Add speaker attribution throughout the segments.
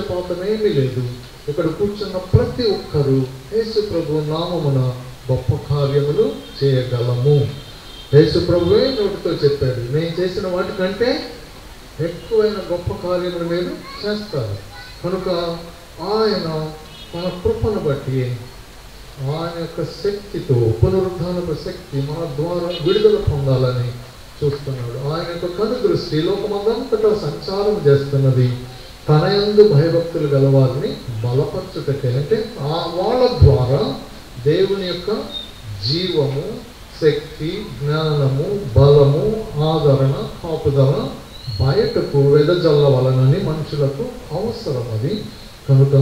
Speaker 1: పక్షపాతం ఏమీ లేదు. ఇక్కడ కూర్చున్న ప్రతి ఒక్కరూ యేసు ప్రభు నామమున గొప్ప కార్యములు చేయగలము. యేసు ప్రభువే నోటితో చెప్పాడు, నేను చేసిన వాటికంటే ఎక్కువైన గొప్ప కార్యములు మీరు చేస్తారు. కనుక ఆయన తన కృపను బట్టి ఆయన యొక్క శక్తితో పునరుద్ధానపు శక్తి మన ద్వారా విడుదల పొందాలని చూస్తున్నాడు. ఆయన యొక్క కనుదృష్టి లోకమందంతటా సంచారం చేస్తున్నది తన యందు భయభక్తులు గలవారిని బలపరచుటకే. అంటే వాళ్ళ ద్వారా దేవుని యొక్క జీవము, శక్తి, జ్ఞానము, బలము, ఆదరణ, కాపుదల బయటకు వెదజల్లవలనని మనుషులకు అవసరం అది. కనుక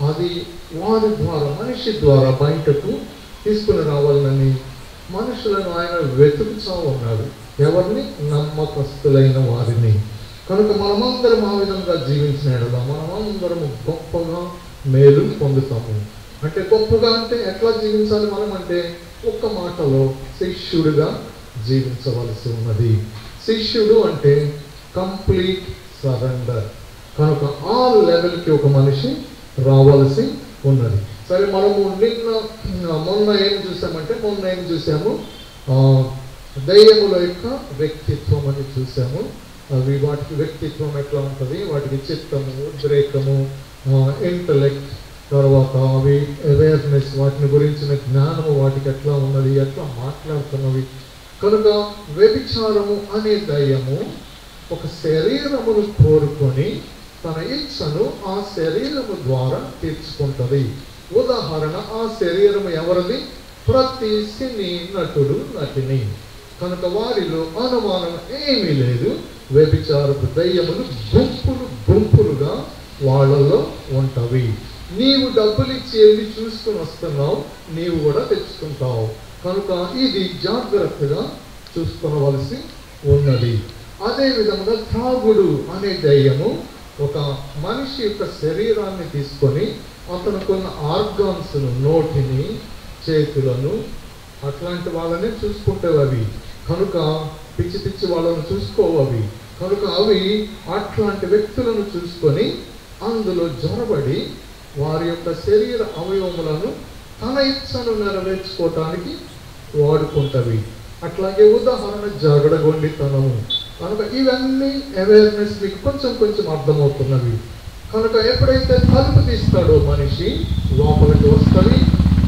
Speaker 1: అది వారి ద్వారా, మనిషి ద్వారా బయటకు తీసుకుని రావాలని మనుషులను ఆయన వెతుకుతూ ఉన్నాడు. ఎవరిని? నమ్మకస్తులైన వారిని. కనుక మనమందరం ఆ విధంగా జీవించిన ఎడల మనమందరము గొప్పగా మేలు పొందుతాము. అంటే గొప్పగా అంటే ఎట్లా జీవించాలి మనం అంటే ఒక్క మాటలో శిష్యుడిగా జీవించవలసి ఉన్నది. శిష్యుడు అంటే కంప్లీట్ సరెండర్. కనుక ఆ లెవెల్కి ఒక మనిషి రావాల్సి ఉన్నది. సరే, మనము మొన్న ఏం చూసాము? దయ్యముల యొక్క వ్యక్తిత్వం అని చూసాము. అవి వాటికి వ్యక్తిత్వం ఎట్లా ఉంటుంది, వాటికి చిత్తము, ఉద్రేకము, ఇంటలెక్ట్, తర్వాత అవి అవేర్నెస్, వాటిని గురించిన జ్ఞానము వాటికి ఎట్లా ఉన్నది, ఎట్లా మాట్లాడుతున్నవి. కనుక వ్యభిచారము అనే దయ్యము ఒక శరీరమును కోరుకొని తన ఇచ్చను ఆ శరీరము ద్వారా తీర్చుకుంటుంది. ఉదాహరణ, ఆ శరీరము ఎవరిది? ప్రతి సినీ నటుడు, నటిని. కనుక వారిలో అనుమానం ఏమీ లేదు. వ్యభిచారపు దయ్యములు గుంపులుగా వాళ్ళలో ఉంటవి. నీవు డబ్బులు ఇచ్చి వెళ్ళి చూసుకుని వస్తున్నావు, నీవు కూడా తెచ్చుకుంటావు. కనుక ఇది జాగ్రత్తగా చూసుకోవలసి ఉన్నది. అదే విధంగా త్రాగుడు అనే దయ్యము ఒక మనిషి యొక్క శరీరాన్ని తీసుకొని అతను కొన్ని ఆర్గాన్స్ను, నోటిని, చేతులను, అట్లాంటి వాళ్ళనే చూసుకుంటేవి. కనుక పిచ్చి వాళ్ళను చూసుకోవవి. కనుక అవి అట్లాంటి వ్యక్తులను చూసుకొని అందులో జొరబడి వారి యొక్క శరీర అవయవములను తన ఇచ్చను నెరవేర్చుకోవటానికి వాడుకుంటవి. అట్లాగే ఉదాహరణ జగడగొండితనము. కనుక ఇవన్నీ అవేర్నెస్ మీకు కొంచెం అర్థమవుతున్నవి. కనుక ఎప్పుడైతే తలుపు తీస్తాడో మనిషి, లోపలికి వస్తవి.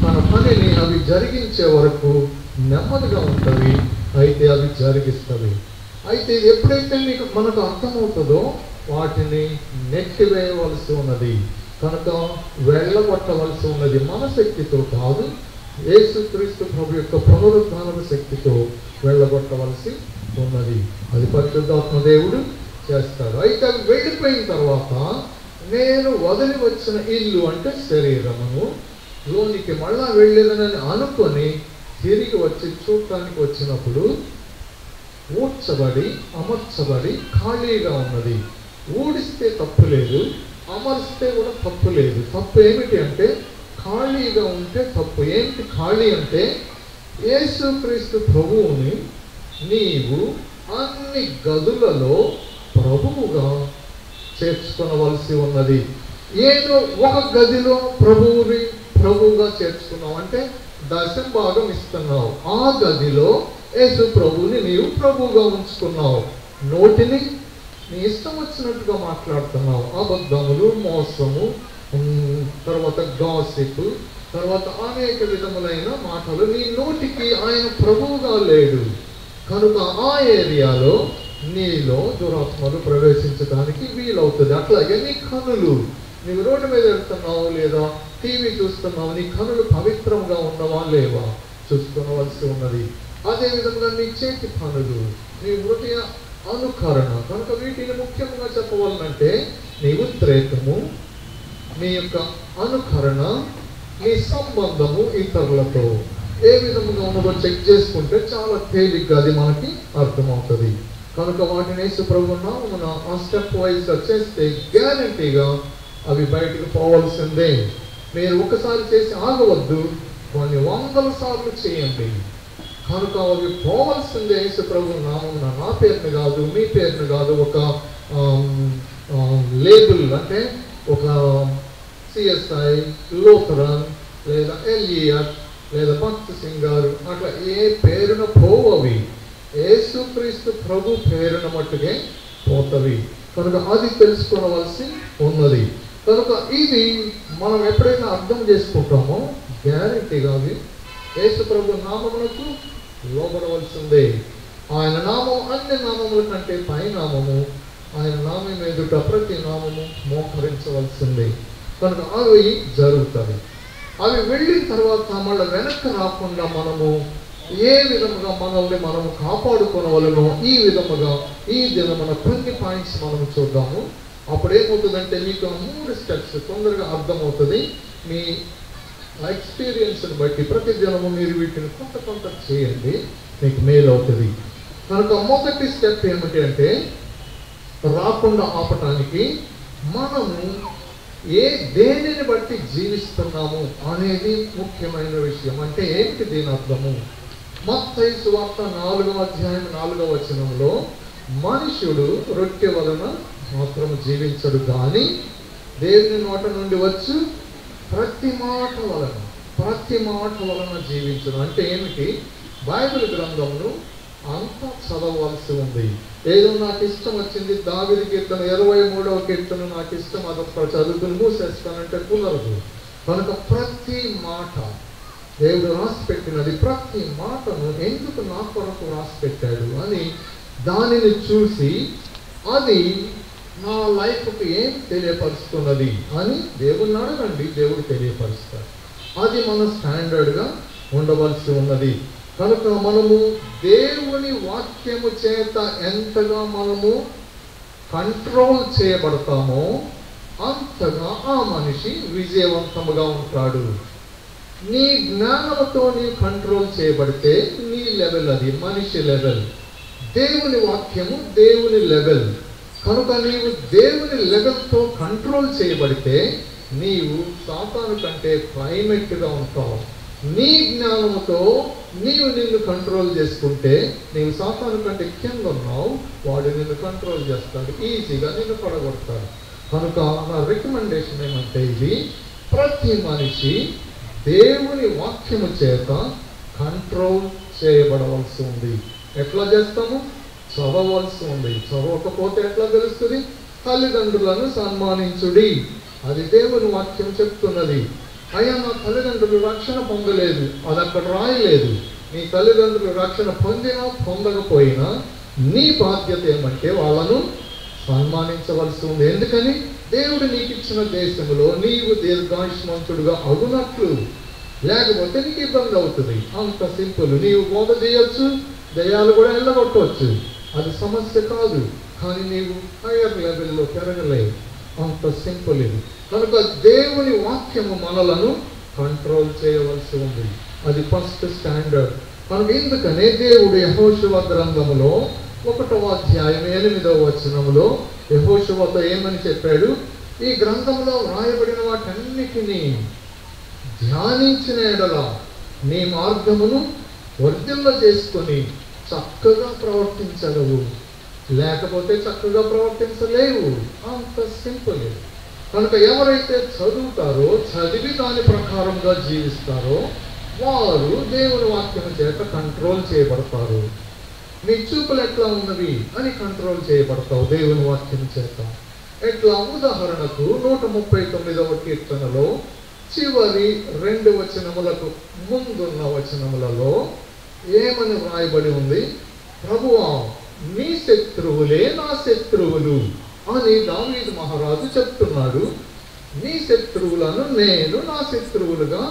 Speaker 1: తన పనిని అవి జరిగించే వరకు నెమ్మదిగా ఉంటవి, అయితే అవి జరిగిస్తవి. అయితే ఎప్పుడైతే మనకు అర్థమవుతుందో వాటిని నెట్టివేయవలసి ఉన్నది. కనుక వెళ్ళగొట్టవలసి ఉన్నది. మన శక్తితో కాదు, యేసుక్రీస్తు ప్రభు యొక్క పునరుద్ధాన శక్తితో వెళ్ళగొట్టవలసి ఉన్నది. అది పరిశుద్ధాత్మ దేవుడు చేస్తాడు. అయితే అవి వెళ్ళిపోయిన తర్వాత నేను వదిలి వచ్చిన ఇల్లు అంటే శరీరమును లోనికి మళ్ళా వెళ్ళేదనని అనుకొని తిరిగి వచ్చి చూడటానికి వచ్చినప్పుడు ఊడ్చబడి, అమర్చబడి ఖాళీగా ఉన్నది. ఊడిస్తే తప్పు లేదు, అమర్స్తే కూడా తప్పు లేదు. తప్పు ఏమిటి అంటే ఖాళీగా ఉంటే తప్పు. ఏంటి ఖాళీ అంటే యేసుక్రీస్తు ప్రభువుని నీవు అన్ని గదులలో ప్రభువుగా చేర్చుకొనవలసి ఉన్నది. ఏదో ఒక గదిలో ప్రభువుగా చేర్చుకున్నావు అంటే దశంభాగం ఇస్తున్నావు. ఆ గదిలో యేసు ప్రభువుని నీవు ప్రభువుగా ఉంచుకున్నావు. నోటిని నీ ఇష్టం వచ్చినట్టుగా మాట్లాడుతున్నావు. అబద్ధములు, మోసము, తర్వాత గాసిప్, తర్వాత అనేక విధములైన మాటలు. నీ నోటికి ఆయన ప్రభువుగా లేడు. కనుక ఆ ఏరియాలో నీలో దురాత్మలు ప్రవేశించడానికి వీలవుతుంది. అట్లాగే నీ కనులు, నీవు రోడ్డు మీద వెళ్తున్నావు లేదా టీవీ చూస్తున్నావు, నీ కనులు పవిత్రంగా ఉన్నవా లేవా చూసుకోవలసి ఉన్నది. అదేవిధంగా నీ చేతి పనులు, నీ హృదయ అనుకరణ. కనుక వీటిని ముఖ్యంగా చెప్పవాలంటే నీ ఉద్రేకము, నీ యొక్క అనుకరణ, నీ సంబంధము ఇతరులతో ఏ విధంగా ఉన్నదో చెక్ చేసుకుంటే చాలా తేలిగ్గా అది మనకి అర్థమవుతుంది. కనుక వాటిని యేసు ప్రభువు నామమున ఆ స్టెప్ వైజ్గా చేస్తే గ్యారంటీగా అవి బయటకు పోవాల్సిందే. మీరు ఒకసారి చేసి ఆగవద్దు, కొన్ని 100 సార్లు చేయండి. కనుక అవి పోవాల్సిందే యేసు ప్రభువు నామమున. నా పేరుని కాదు, మీ పేరుని కాదు, ఒక లేబుల్ అంటే ఒక సిఎస్ఐ, లూథరన్, లేదా ఎల్ఈఆర్, లేదా భక్త సింగారు, అట్లా ఏ పేరున పోవవి, యేసుక్రీస్తు ప్రభు పేరున మట్టుకే పోతవి. కనుక అది తెలుసుకోవలసి ఉన్నది. కనుక ఇది మనం ఎప్పుడైనా అర్థం చేసుకుంటామో గ్యారెంటీగా అవి యేసు ప్రభు నామమునకు లోబడవలసిందే. ఆయన నామం అన్ని నామముల కంటే పై నామము. ఆయన నామం ఎదుట ప్రతి నామము మోకరించవలసిందే. కనుక అవి జరుగుతాయి. అవి వెళ్ళిన తర్వాత మళ్ళీ వెనక్కి రాకుండా మనము ఏ విధముగా మనల్ని మనము కాపాడుకోవలనో ఈ విధముగా ఈ దినమున కొన్ని పాయింట్స్ మనము చూద్దాము. అప్పుడు ఏమవుతుందంటే మీకు 3 స్టెప్స్ తొందరగా అర్థమవుతుంది. మీ ఎక్స్పీరియన్స్ని బట్టి ప్రతి దినము మీరు వీటిని కొంత కొంత చేయండి, మీకు మేలు అవుతుంది. కనుక మొదటి స్టెప్ ఏమిటి అంటే రాకుండా ఆపటానికి మనము దేనిని బట్టి జీవిస్తున్నాము అనేది ముఖ్యమైన విషయం. అంటే ఏంటి దీని అర్థము? మత్తయి సువార్త 4వ అధ్యాయం 4వ వచనంలో మనుషుడు రొట్టె వలన మాత్రము జీవించడు కానీ దేవుని నోట నుండి వచ్చు ప్రతి మాట వలన జీవించడు. అంటే ఏమిటి? బైబిల్ గ్రంథంను అంతా చదవవలసి ఉంది. ఏదో నాకు ఇష్టం వచ్చింది, దావీదు కీర్తన 23వ కీర్తన నాకు ఇష్టం, అదొక చదువుకుని మూసేస్తానంటే కుదరదు. కనుక ప్రతి మాట దేవుడు రాసి పెట్టినది, ప్రతి మాటను ఎందుకు నా కొరకు రాసి పెట్టాడు అని దానిని చూసి అది నా లైఫ్కి ఏం తెలియపరుస్తున్నది అని దేవుడిని అడగండి, దేవుడు తెలియపరుస్తాడు. అది మన స్టాండర్డ్గా ఉండవలసి ఉన్నది. కనుక మనము దేవుని వాక్యము చేత ఎంతగా మనము కంట్రోల్ చేయబడతామో అంతగా ఆ మనిషి విజయవంతముగా ఉంటాడు. నీ జ్ఞానంతో నీ కంట్రోల్ చేయబడితే నీ లెవెల్, అది మనిషి లెవెల్. దేవుని వాక్యము దేవుని లెవెల్. కనుక నీవు దేవుని లెవెల్తో కంట్రోల్ చేయబడితే నీవు సాతాను కంటే ప్రైమేట్గా ఉంటావు. నీ జ్ఞానముతో నీవు నిన్ను కంట్రోల్ చేసుకుంటే నీవు సాతాను కంటే కింద ఉన్నావు, వాడు నిన్ను కంట్రోల్ చేస్తాడు, ఈజీగా నిన్ను పడగొడతాడు. కనుక నా రికమెండేషన్ ఏమంటే ఇది, ప్రతి మనిషి దేవుని వాక్యము చేత కంట్రోల్ చేయబడవలసి ఉంది. ఎట్లా చేస్తాము? చదవవలసి ఉంది. చదవకపోతే ఎట్లా తెలుస్తుంది? తల్లిదండ్రులను సన్మానించుడి, అది దేవుని వాక్యం చెప్తున్నది. అయ్యా నా తల్లిదండ్రులు రక్షణ పొందలేదు, అది అక్కడ రాయలేదు. నీ తల్లిదండ్రులు రక్షణ పొందినా పొందకపోయినా నీ బాధ్యత ఏమంటే వాళ్ళను సన్మానించవలసి ఉంది. ఎందుకని? దేవుడు నీకు ఇచ్చిన దేశంలో నీవు దీర్ఘాయుష్మంతుడుగా అగునట్లు, లేకపోతే నీకు ఇబ్బంది అవుతుంది. అంత సింపుల్. నీవు బోధ చేయొచ్చు, దయ్యాలు కూడా వెళ్ళగొట్టవచ్చు, అది సమస్య కాదు. కానీ నీవు హైయర్ లెవెల్లో పెరగలేవు, అంత సింపుల్ ఇది. కనుక దేవుని వాక్యము మనలను కంట్రోల్ చేయవలసి ఉంది, అది ఫస్ట్ స్టాండర్డ్. కనుక ఎందుకనే దేవుడు యెహోషువ గ్రంథములో 1వ అధ్యాయం 8వ వచనంలో యెహోషువతో ఏమని చెప్పాడు? ఈ గ్రంథంలో వ్రాయబడిన వాటన్నిటినీ ధ్యానించిన ఎడల నీ మార్గమును వర్ధిల్ల చేసుకొని చక్కగా ప్రవర్తించగలవు, లేకపోతే చక్కగా ప్రవర్తించలేవు. అంత సింపుల్. కనుక ఎవరైతే చదువుతారో, చదివి దాని ప్రకారంగా జీవిస్తారో వారు దేవుని వాక్యం చేత కంట్రోల్ చేయబడతారు. నీ చూపులు ఎట్లా ఉన్నవి అని కంట్రోల్ చేయబడతావు దేవుని వాక్యం చేత. ఎట్లా? ఉదాహరణకు 139వ కీర్తనలో చివరి 2 వచనములకు ముందున్న వచనములలో ఏమని వ్రాయబడి ఉంది? ప్రభువా నీ శత్రువులే నా శత్రువులు అని దావీదు మహారాజు చెప్తున్నాడు. నీ శత్రువులను నేను నా శత్రువులుగా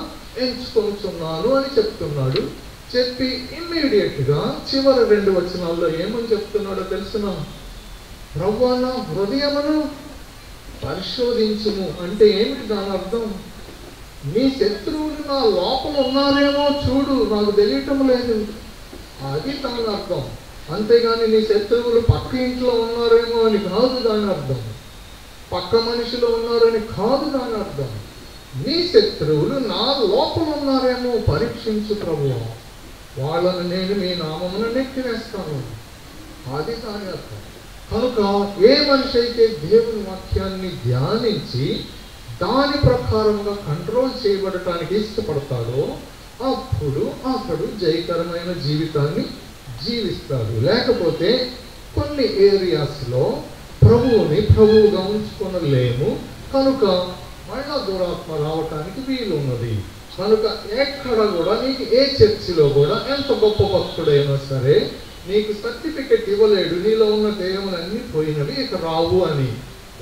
Speaker 1: ఎంచుకొనుచున్నాను అని చెప్తున్నాడు. చెప్పి ఇమ్మీడియట్గా చివరి 2 వచనాల్లో ఏమని చెప్తున్నాడో తెలుసునా? ప్రభువా నా హృదయమును పరిశోధించుము అంటే ఏమిటి దాని అర్థం? నీ శత్రువులు నా లోపల ఉన్నారేమో చూడు, నాకు తెలియటం లేదు, అది దాని అర్థం. అంతేగాని నీ శత్రువులు పక్క ఇంట్లో ఉన్నారేమో అని కాదు దాని అర్థం, పక్క మనిషిలో ఉన్నారని కాదు దాని అర్థం. నీ శత్రువులు నా లోపల ఉన్నారేమో పరీక్షించు ప్రభువా, వాళ్ళను నేను మీ నామమున నెట్టివేస్తాను, అది దాని అర్థం. కనుక ఏ మనిషి అయితే దేవుని వాక్యాన్ని ధ్యానించి దాని ప్రకారంగా కంట్రోల్ చేయబడటానికి ఇష్టపడతాడో అప్పుడు అతడు జయకరమైన జీవితాన్ని జీవిస్తాడు. లేకపోతే కొన్ని ఏరియాస్లో ప్రభువుగా ఉంచుకొనలేము. కనుక మళ్ళా దురాత్మ రావటానికి వీలు ఉన్నది. కనుక ఎక్కడ కూడా నీకు ఏ చర్చిలో కూడా ఎంత గొప్ప భక్తుడైనా సరే నీకు సర్టిఫికెట్ ఇవ్వలేడు, నీలో ఉన్న దెయ్యములన్నీ పోయినవి ఇక రావు అని.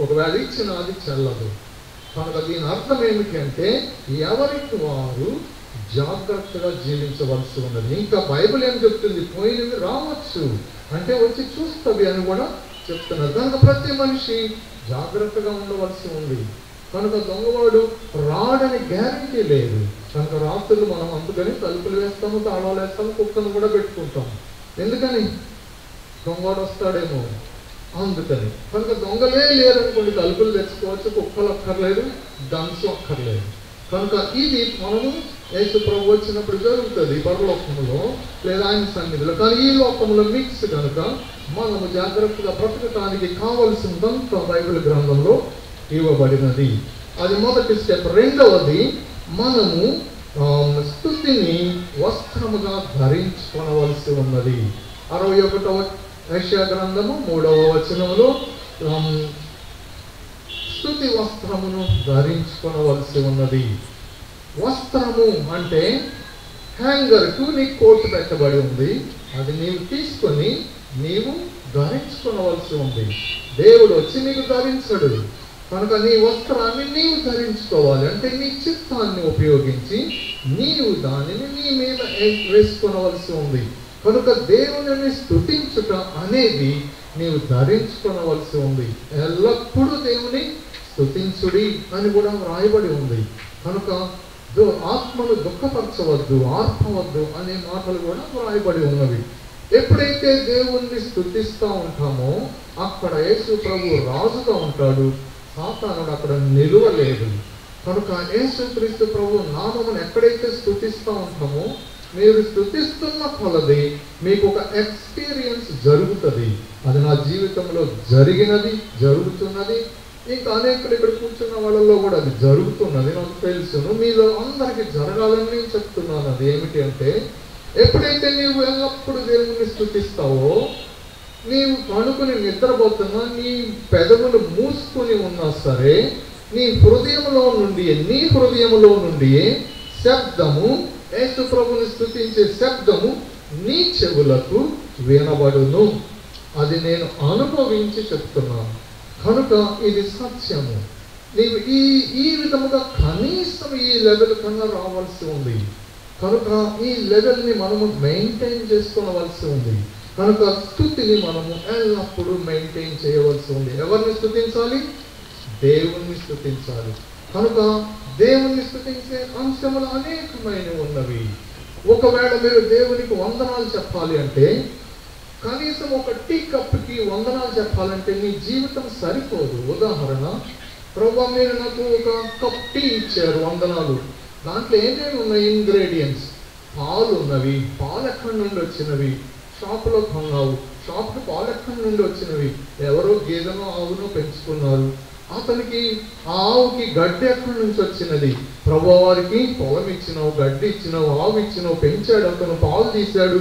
Speaker 1: ఒకవేళ ఇచ్చిన అది చెల్లదు. కనుక దీని అర్థం ఏమిటి అంటే ఎవరికి వారు జాగ్రత్తగా జీవించవలసి ఉన్నది. ఇంకా బైబిల్ ఏం చెప్తుంది? పోయినవి రావచ్చు అంటే వచ్చి చూస్తుంది అని కూడా చెప్తున్నారు. కనుక ప్రతి మనిషి జాగ్రత్తగా ఉండవలసి ఉంది. కనుక దొంగవాడు రాడని గ్యారంటీ లేదు. కనుక రాత్రులు మనం అందుకని తలుపులు వేస్తాము, తాళాలు వేస్తాము, కుక్కను కూడా పెట్టుకుంటాం. ఎందుకని? దొంగవాడు వస్తాడేమో అందుకని. కనుక దొంగలే లేరనుకోండి, తలుపులు తెచ్చుకోవచ్చు, కుక్కలు అక్కర్లేదు, గన్స్ అక్కర్లేదు. కనుక ఇది మనము యేసు ప్రభు వచ్చినప్పుడు జరుగుతుంది పరలోకంలో లేదా ఆయన సన్నిధిలో. కానీ ఈ లోకంలో మిక్స్ కనుక మనము జాగ్రత్తగా బ్రతకటానికి కావలసిందంతా బైబిల్ గ్రంథంలో ఇవ్వబడినది. అది మొదటి స్టెప్. రెండవది, మనము స్తుతిని వస్త్రముగా ధరించుకొనవలసి ఉన్నది. 61వ యెషయా గ్రంథము 3వ వచనములో స్తుతి వస్త్రమును ధరించుకొనవలసి ఉన్నది. వస్త్రము అంటే హ్యాంగర్కు నీ కోటు పెట్టబడి ఉంది, అది నీవు తీసుకొని నీవు ధరించుకొనవలసి ఉంది. దేవుడు వచ్చి నీకు ధరించడు. కనుక నీ వస్త్రాన్ని నీవు ధరించుకోవాలి. అంటే నీ చిత్తాన్ని ఉపయోగించి నీవు దానిని నీ మీద వేసుకొనవలసి ఉంది. కనుక దేవుని స్తుతించుట అనేది నీవు ధరించుకొనవలసి ఉంది. ఎల్లప్పుడూ దేవుని స్తుతించుడి అని కూడా వ్రాయబడి ఉంది. కనుక ఆత్మను దుఃఖపరచవద్దు, ఆర్పవద్దు అనే మాటలు కూడా వ్రాయబడి ఉన్నవి. ఎప్పుడైతే దేవుణ్ణి స్తుతిస్తూ ఉంటామో అక్కడ యేసు ప్రభు రాజుగా ఉంటాడు, సాతానుడు అక్కడ నిలువలేదు. కనుక యేసుక్రీస్తు ప్రభు నామమును ఎక్కడైతే స్తుతిస్తూ ఉంటామో మీరు స్తుతిస్తున్న కొలది మీకు ఒక ఎక్స్పీరియన్స్ జరుగుతుంది. అది నా జీవితంలో జరిగినది, జరుగుతున్నది. ఇంకా అనేకులు ఇక్కడ కూర్చున్న వాళ్ళలో కూడా అది జరుగుతున్నది, నాకు తెలుసును. మీలో అందరికీ జరగాలని నేను చెప్తున్నాను. అది ఏమిటి అంటే ఎప్పుడైతే నీవు ఎల్లప్పుడూ దేవుణ్ణి స్తుతిస్తావో, నీవు పడుకుని నిద్రపోతున్నా, నీ పెదవులు మూసుకుని ఉన్నా సరే నీ హృదయంలో నుండి శబ్దము, యేసు ప్రభుని స్తుతించే శబ్దము నీ చెవులకు వినబడును. అది నేను అనుభవించి చెప్తున్నాను. కనుక ఇది సత్యము. నీవు ఈ విధముగా కనీసం ఈ లెవెల్ కన్నా రావాల్సి ఉంది. కనుక ఈ లెవెల్ని మనము మెయింటైన్ చేసుకోవలసి ఉంది. కనుక స్తుతిని మనము ఎల్లప్పుడూ మెయింటైన్ చేయవలసి ఉంది. ఎవరిని స్తుతించాలి? దేవుణ్ణి స్తుతించాలి. కనుక దేవుణ్ణి స్తుతించే అంశములు అనేకమైనవి ఉన్నవి. ఒకవేళ మీరు దేవునికి వందనాలు చెప్పాలి అంటే కనీసం ఒక టీ కప్కి వందనాలు చెప్పాలంటే నీ జీవితం సరిపోదు. ఉదాహరణ, ప్రభువా మీరు నాకు ఒక కప్ టీ ఇచ్చారు, వందనాలు. దాంట్లో ఏమేమి ఉన్నాయి? ఇంగ్రీడియంట్స్. పాలు ఉన్నవి. పాలు ఎక్కడి నుండి వచ్చినవి? షాపులో కొన్నావు. షాప్కి పాలు ఎక్కడి నుండి వచ్చినవి? ఎవరో గేదెనో ఆవునో పెంచుకున్నారు. అతనికి ఆ ఆవుకి గడ్డి ఎక్కడి నుంచి వచ్చినది? ప్రభువారికి పొలం ఇచ్చినావు, గడ్డి ఇచ్చినావు, ఆవు ఇచ్చినావు, పెంచాడు, అతను పాలు తీశాడు,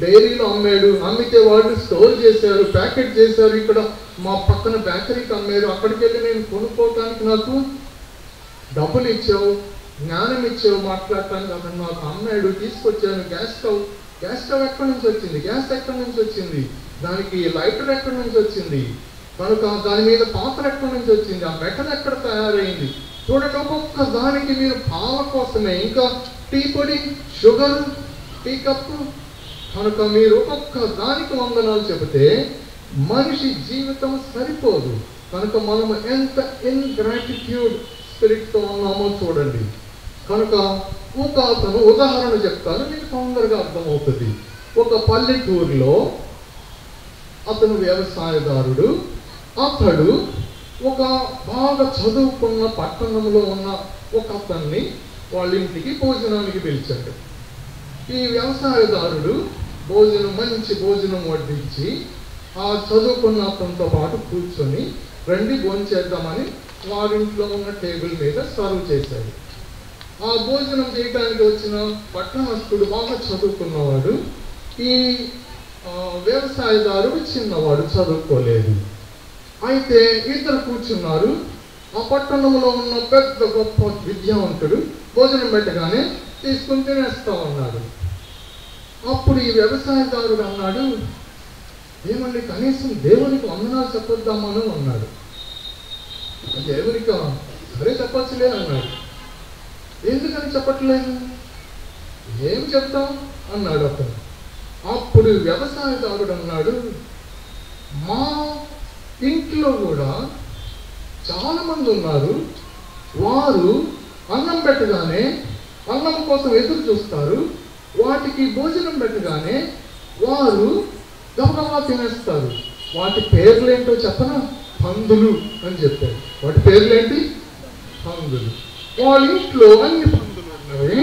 Speaker 1: డైరీలో అమ్మాడు, అమ్మితే వాళ్ళు స్టోర్ చేశారు, ప్యాకెట్ చేశారు, ఇక్కడ మా పక్కన బేకరీకి అమ్మారు, అక్కడికి వెళ్ళి నేను కొనుక్కోవటానికి నాకు డబ్బులు ఇచ్చావు, జ్ఞానం ఇచ్చావు, మాట్లాడటానికి అతను నాకు అమ్మాడు, తీసుకొచ్చాను. గ్యాస్ స్టవ్ ఎక్కడి నుంచి వచ్చింది? గ్యాస్ ఎక్కడి నుంచి వచ్చింది? దానికి లైటర్ ఎక్కడి నుంచి వచ్చింది? కనుక దాని మీద పాత్ర ఎక్కడి నుంచి వచ్చింది? ఆ మెటల్ ఎక్కడ తయారైంది? చూడండి, ఒక్కొక్క దానికి మీరు పాల కోసమే, ఇంకా టీ పొడి, షుగర్, టీ కప్పు. కనుక మీరు ఒక్కొక్క దానికి వందనాలు చెబితే మనిషి జీవితం సరిపోదు. కనుక మనము ఎంత ఇన్గ్రాటిట్యూడ్ స్పిరిట్తో ఉన్నామో చూడండి. కనుక ఒక అతను ఉదాహరణ చెప్తాను, మీకు తొందరగా అర్థమవుతుంది. ఒక పల్లెటూరులో అతను వ్యవసాయదారుడు. అతడు ఒక బాగా చదువుకున్న పట్టణంలో ఉన్న ఒక అతన్ని వాళ్ళ ఇంటికి భోజనానికి పిలిచాడు. ఈ వ్యవసాయదారుడు మంచి భోజనం వడ్డించి ఆ చదువుకున్న అతనితో పాటు కూర్చొని రండి భోంచేద్దామని వారింట్లో ఉన్న టేబుల్ మీద సర్వ్ చేశాడు. ఆ భోజనం చేయడానికి వచ్చిన పట్టణస్థుడు బాగా చదువుకున్నవాడు, ఈ వ్యవసాయదారుడు చిన్నవాడు, చదువుకోలేదు. అయితే ఇద్దరు కూర్చున్నారు. ఆ పట్టణంలో ఉన్న పెద్ద గొప్ప విద్యావంతుడు భోజనం పెట్టగానే తీసుకుని తినేస్తా ఉన్నాడు. అప్పుడు ఈ వ్యవసాయదారుడు అన్నాడు, ఏమండి కనీసం దేవునికి వందనాలు చెప్పొద్దామను అన్నాడు. దేవునికి సరే చెప్పచ్చులే అన్నాడు. ఎందుకని చెప్పట్లేదు? ఏం చెప్తాం అన్నాడు అతను. అప్పుడు వ్యవసాయదారుడు అన్నాడు, మా ఇంట్లో కూడా చాలా మంది ఉన్నారు, వారు అన్నం పెట్టగానే అన్నం కోసం ఎదురు చూస్తారు, వాటికి భోజనం పెట్టగానే వారు గబగబా తినేస్తారు. వాటి పేర్లేంటో చెప్పనా? పందులు అని చెప్పారు. వాటి పేర్లేంటి? పందులు. వాళ్ళ ఇంట్లో అన్ని పందులు ఉన్నవి,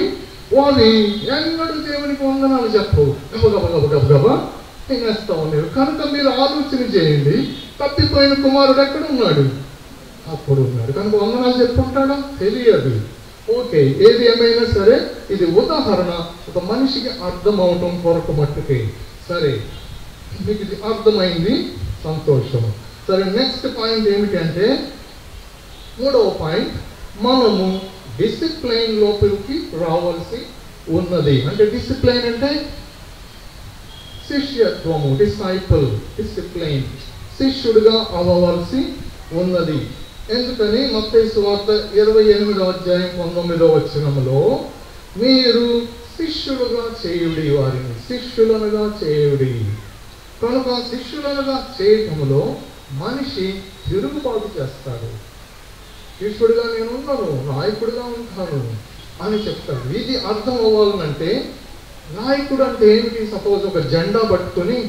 Speaker 1: వాళ్ళు ఎన్నడూ దేవునికి వందనాలు చెప్పవు, గబగబ గబగబా తినేస్తా ఉన్నారు. కనుక మీరు ఆలోచన చేయండి, తప్పిపోయిన కుమారుడు ఎక్కడ ఉన్నాడు? అప్పుడు ఉన్నాడు. కనుక వందనాలు చెప్పుకుంటాడా? తెలియదు. ఓకే, ఏది ఏమైనా సరే ఇది ఉదాహరణ, ఒక మనిషికి అర్థం అవటం కొరకు మట్టుకే. సరే, మీకు ఇది అర్థమైంది, సంతోషం. సరే, నెక్స్ట్ పాయింట్ ఏమిటి అంటే, మూడవ పాయింట్, మనము డిసిప్లైన్ లోపలికి రావాల్సి ఉన్నది. అంటే డిసిప్లైన్ అంటే శిష్యత్వము, డిసైపుల్, డిసిప్లైన్, శిష్యుడిగా అవ్వవలసి ఉన్నది. ఎందుకని మత్తయి సువార్త 28వ అధ్యాయం 19వ వచనములో, మీరు శిష్యులుగా చేయుడి, వారిని శిష్యులనుగా చేయుడి. కనుక శిష్యులనుగా చేయటంలో మనిషి తిరుగుబాటు చేస్తాడు. శిష్యుడిగా నేను ఉన్నాను, నాయకుడిగా ఉంటాను అని చెప్తాడు. ఇది అర్థం అవ్వాలంటే, నాయకుడు అంటే ఏమిటి? సపోజ్ ఒక జెండా పట్టుకుని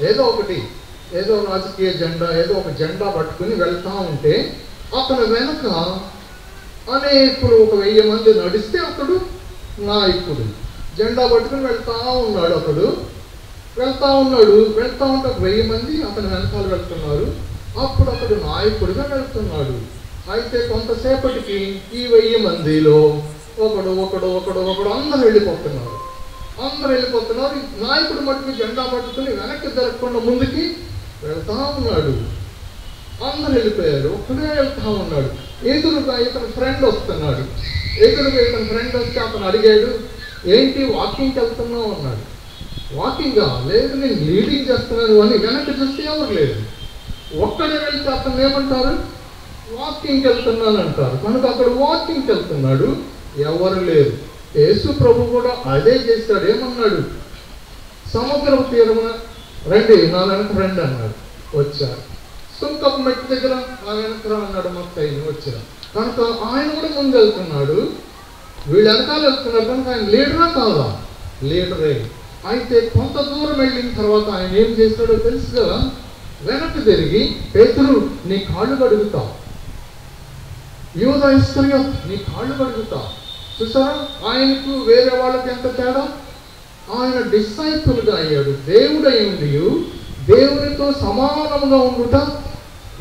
Speaker 1: ఏదో రాజకీయ జెండా, ఏదో ఒక జెండా పట్టుకుని వెళ్తా ఉంటే అతను వెనక అనేకులు, ఒక 1000 మంది నడిస్తే అతడు నాయకుడు. జెండా పట్టుకుని వెళ్తా ఉన్నాడు, వెళ్తా ఉంటే 1000 మంది అతని వెనకాల వెళ్తున్నారు. అప్పుడు అతడు నాయకుడిగా వెళ్తున్నాడు. అయితే కొంతసేపటికి ఈ 1000 మందిలో ఒకడు అందరూ వెళ్ళిపోతున్నారు. నాయకుడు మట్టుకు జెండా పట్టుకుని వెనక్కి జరగకుండా ముందుకి వెళ్తా ఉన్నాడు. అందరు వెళ్ళిపోయారు, ఒక్కడే వెళ్తా ఉన్నాడు. ఎదురుగా ఇతని ఫ్రెండ్ వస్తున్నాడు. వస్తే అతను అడిగాడు, ఏంటి వాకింగ్కి వెళ్తున్నావు అన్నాడు. వాకింగా? లేదు, నేను లీడింగ్ చేస్తున్నాను అని. వెనక్కి చూస్తే ఎవరు లేదు. ఒక్కడే వెళ్తే అతను ఏమంటారు? వాకింగ్కి వెళ్తున్నాను అంటారు. కనుక అక్కడ వాకింగ్కి వెళ్తున్నాడు, ఎవరు లేరు. యేసు ప్రభు కూడా అదే చేస్తాడు. ఏమన్నాడు? సముద్రం తీరమున రండి, నా వెనక రండి అన్నాడు. వచ్చారు. సుంకపు మెట్టు దగ్గర నా వెనక అన్నాడు. మత్తయి వచ్చారు. కనుక ఆయన కూడా ముందు వెళ్తున్నాడు, వీళ్ళు వెనకాల వెళ్తున్నారు. కనుక ఆయన లీడరా కాదా? లీడరే. అయితే కొంత దూరం వెళ్ళిన తర్వాత ఆయన ఏం చేస్తాడో తెలుసు కదా? వెనక్కి తిరిగి, పేతురు నీ కాళ్ళు కడుగుతా, యూదా ఇస్కరియోతు నీ కాళ్ళు కడుగుతా. చూసారా ఆయనకు వేరే వాళ్ళకి ఎంత తేడా? ఆయన డిసైపుల్గా అయ్యాడు. దేవుడై ఉండి దేవునితో సమానంగా ఉండుట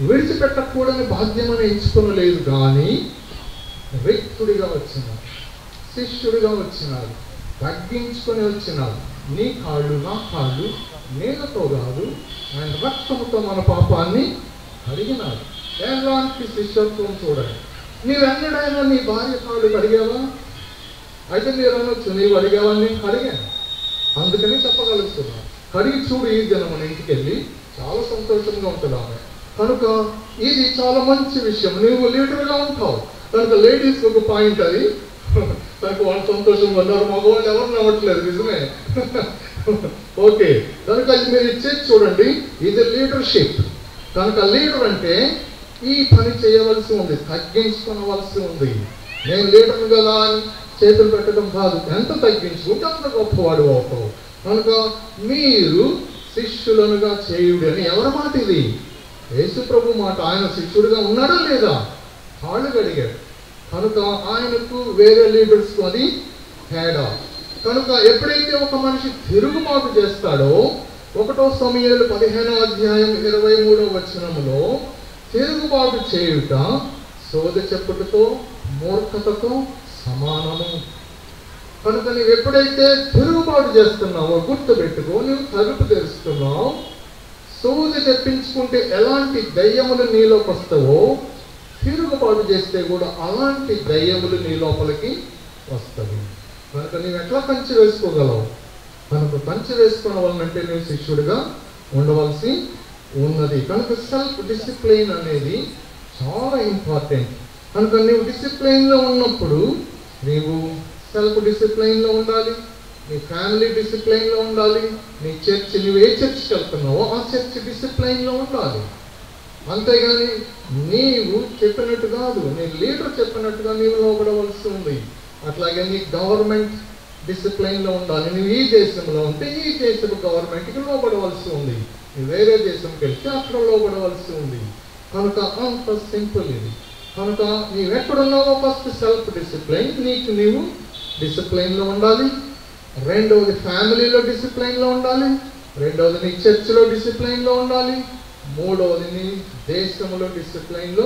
Speaker 1: విడిచిపెట్టకూడని బాధ్యమని ఎంచుకొనలేదు, కానీ వ్యక్తుడిగా వచ్చినాడు, శిష్యుడిగా వచ్చినాడు, తగ్గించుకొని వచ్చినాడు. నీ కాళ్ళు నా కాళ్ళు నీళ్ళతో కాదు, ఆయన రక్తముతో మన పాపాన్ని కడిగినాడు. ఎలాంటి శిష్యత్వం చూడండి. నీవెన్నడైనా నీ భార్య కాళ్ళు కడిగావా? అయితే మీరు అనొచ్చు, నీవు అడిగావా? నేను కడిగాను, అందుకని చెప్పగలుగుతున్నాను. కడిగి చూడు ఈ దినం మన ఇంటికి వెళ్ళి, చాలా సంతోషంగా ఉంటుంది ఆమె. కనుక ఇది చాలా మంచి విషయం. నువ్వు లీడర్గా ఉంటావు కనుక లేడీస్ ఒక పాయింట్ అది. కనుక వాళ్ళు సంతోషంగా ఉన్నారు, మగవాళ్ళు ఎవరు నవ్వట్లేదు, నిజమే. ఓకే, కనుక ఇది మీరు ఇచ్చేది చూడండి, ఇది లీడర్షిప్. కనుక లీడర్ అంటే ఈ పని చేయవలసి ఉంది, తగ్గించుకోవలసి ఉంది. నేను లీడర్ కదా అని చేతులు పెట్టడం కాదు, ఎంత తగ్గించుకుంటే అంత గొప్పవాడు అవుతావు. కనుక మీరు శిష్యులనుగా చేయుడు అని ఎవరి మాట? ఇది యేసు ప్రభు మాట. ఆయన శిష్యుడిగా ఉన్నాడా లేదా? కాళ్ళు కడిగాడు. కనుక ఆయనకు వేరే లీడర్స్ అది తేడా. కనుక ఎప్పుడైతే ఒక మనిషి తిరుగుబాటు చేస్తాడో 1 సమూయేలు 15వ అధ్యాయం 23వ వచనములో తిరుగుబాటు చేయుట సోదె చెప్పుటతో మూర్ఖతతో సమానము. కనుక నువ్వు ఎప్పుడైతే తిరుగుబాటు చేస్తున్నావో గుర్తుపెట్టుకో, నువ్వు తలుపు తెరుస్తున్నావు. సోదె తెప్పించుకుంటే ఎలాంటి దయ్యములు నీలోకి వస్తావో, తిరుగుబాటు చేస్తే కూడా అలాంటి దయ్యములు నీ లోపలికి వస్తాయి. కనుక నువ్వు ఎట్లా కంచి వేసుకోగలవు? కనుక కంచి వేసుకోవాలంటే నువ్వు శిష్యుడిగా ఉండవలసి ఉన్నది. కనుక సెల్ఫ్ డిసిప్లిన్ అనేది చాలా ఇంపార్టెంట్. కనుక నువ్వు డిసిప్లైన్లో ఉన్నప్పుడు నీవు సెల్ఫ్ డిసిప్లైన్లో ఉండాలి, నీ ఫ్యామిలీ డిసిప్లైన్లో ఉండాలి, నీ చర్చ్, నువ్వు ఏ చర్చ్కి వెళ్తున్నావో ఆ చర్చ్ డిసిప్లైన్లో ఉండాలి. అంతేగాని నీవు చెప్పినట్టు కాదు, నీ లీడర్ చెప్పినట్టుగా నీవు లోబడవలసి ఉంది. అట్లాగే నీ గవర్నమెంట్ డిసిప్లైన్లో ఉండాలి. నువ్వు ఈ దేశంలో ఉంటే ఈ దేశపు గవర్నమెంట్కి లోబడవలసి ఉంది, నువ్వు వేరే దేశంకి వెళ్తే అక్కడ లోబడవలసి ఉంది. కనుక అంత సింపుల్ ఇది. కనుక నీవు ఎక్కడున్నావో ఫస్ట్ సెల్ఫ్ డిసిప్లైన్, నీకు నీవు డిసిప్లైన్లో ఉండాలి. రెండవది ఫ్యామిలీలో డిసిప్లైన్లో ఉండాలి. రెండవది నీ చర్చిలో డిసిప్లైన్లో ఉండాలి. మూడవది నీ దేశంలో డిసిప్లైన్లో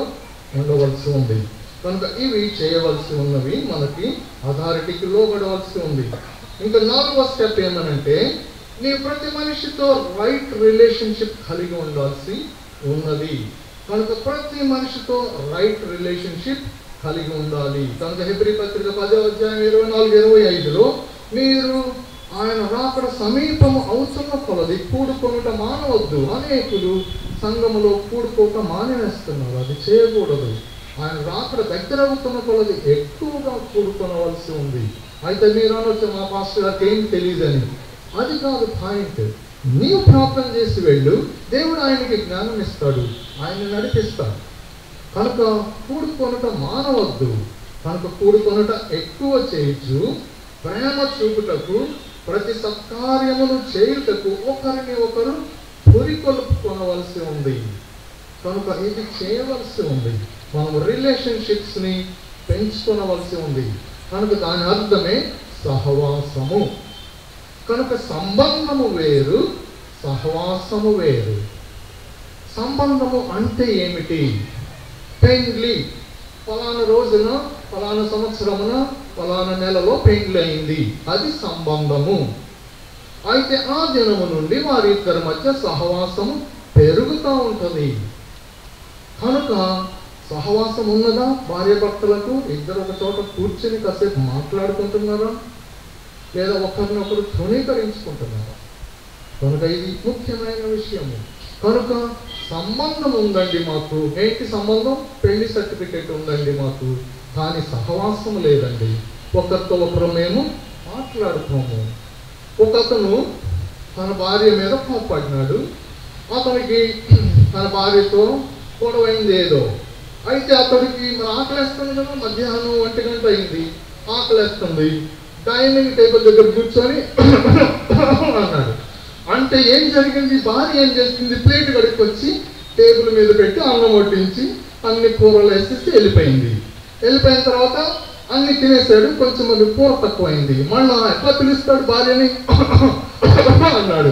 Speaker 1: ఉండవలసి ఉంది. కనుక ఇవి చేయవలసి ఉన్నవి, మనకి అథారిటీకి లోబడవలసి ఉంది. ఇంకా 4వ స్టెప్ ఏమనంటే, నీ ప్రతి మనిషితో రైట్ రిలేషన్షిప్ కలిగి ఉండాల్సి ఉన్నది. కనుక ప్రతి మనిషితో రైట్ రిలేషన్షిప్ కలిగి ఉండాలి. కనుక హెబ్రీ పత్రిక 10వ అధ్యాయం 24-25లో మీరు ఆయన రాకడ సమీపము అవుతున్న కొలది కూడుకొనుట మానవద్దు. అనేకులు సంఘములో కూడుకోక మానేస్తున్నారు, అది చేయకూడదు. ఆయన రాకడ దగ్గర అవుతున్న కొలది ఎక్కువగా కూడుకొనవలసి ఉంది. అయితే మీరు అనొచ్చు, మా పాస్టర్ గారికి ఏం తెలియదని. అది కాదు పాయింట్. నీవు ప్రార్థన చేసి వెళ్ళు, దేవుడు ఆయనకి జ్ఞానం ఇస్తాడు, ఆయన నడిపిస్తాడు. కనుక కూడుకొనుట మానవద్దు. కనుక కూడుకొనుట ఎక్కువ చేయొచ్చు. ప్రేమ చూపుటకు, ప్రతి సత్కార్యమును చేయుటకు ఒకరిని ఒకరు పురికొల్పుకొనవలసి ఉంది. కనుక ఇది చేయవలసి ఉంది. మనం రిలేషన్షిప్స్ని పెంచుకొనవలసి ఉంది. కనుక దాని అర్థమే సహవాసము. కనుక సంబంధము వేరు, సహవాసము వేరు. సంబంధము అంటే ఏమిటి? పెండ్లి, ఫలానా రోజున, ఫలానా సంవత్సరమున, ఫలానా నెలలో పెండ్లి అయింది, అది సంబంధము. అయితే ఆ దినము నుండి వారిద్దరి మధ్య సహవాసము పెరుగుతూ ఉంటుంది. కనుక సహవాసం ఉన్నదా? భార్య భర్తలకు ఇద్దరు ఒక చోట కూర్చొని కాసేపు మాట్లాడుకుంటున్నారా, లేదా ఒకరినొకరు తృణీకరించుకుంటున్నారా? కనుక ఇది ముఖ్యమైన విషయము. కనుక సంబంధం ఉందండి మాకు. ఏంటి సంబంధం? పెళ్లి సర్టిఫికేట్ ఉందండి మాకు, కానీ సహవాసం లేదండి. ఒకరితో ఒకరు మేము మాట్లాడుతాము. ఒకతను తన భార్య మీద కోప్పడినాడు. అతనికి తన భార్యతో గొడవైంది ఏదో. అయితే అతడికి మరి ఆకలేస్తుంది కదా, మధ్యాహ్నం 1 గంట అయింది, ఆకలేస్తుంది. డైనింగ్ టేబుల్ దగ్గర కూర్చొని అన్నాడు. అంటే ఏం జరిగింది? భార్య ఏం చేసింది? ప్లేట్ కడుక్కి వచ్చి టేబుల్ మీద పెట్టి అన్నం వడ్డించి అన్ని కూరలు వేసేసి వెళ్ళిపోయింది. వెళ్ళిపోయిన తర్వాత అన్ని తినేసాడు, కొంచెం మరి కూర తక్కువైంది. మళ్ళా ఎట్లా పిలుస్తాడు భార్యని అన్నాడు.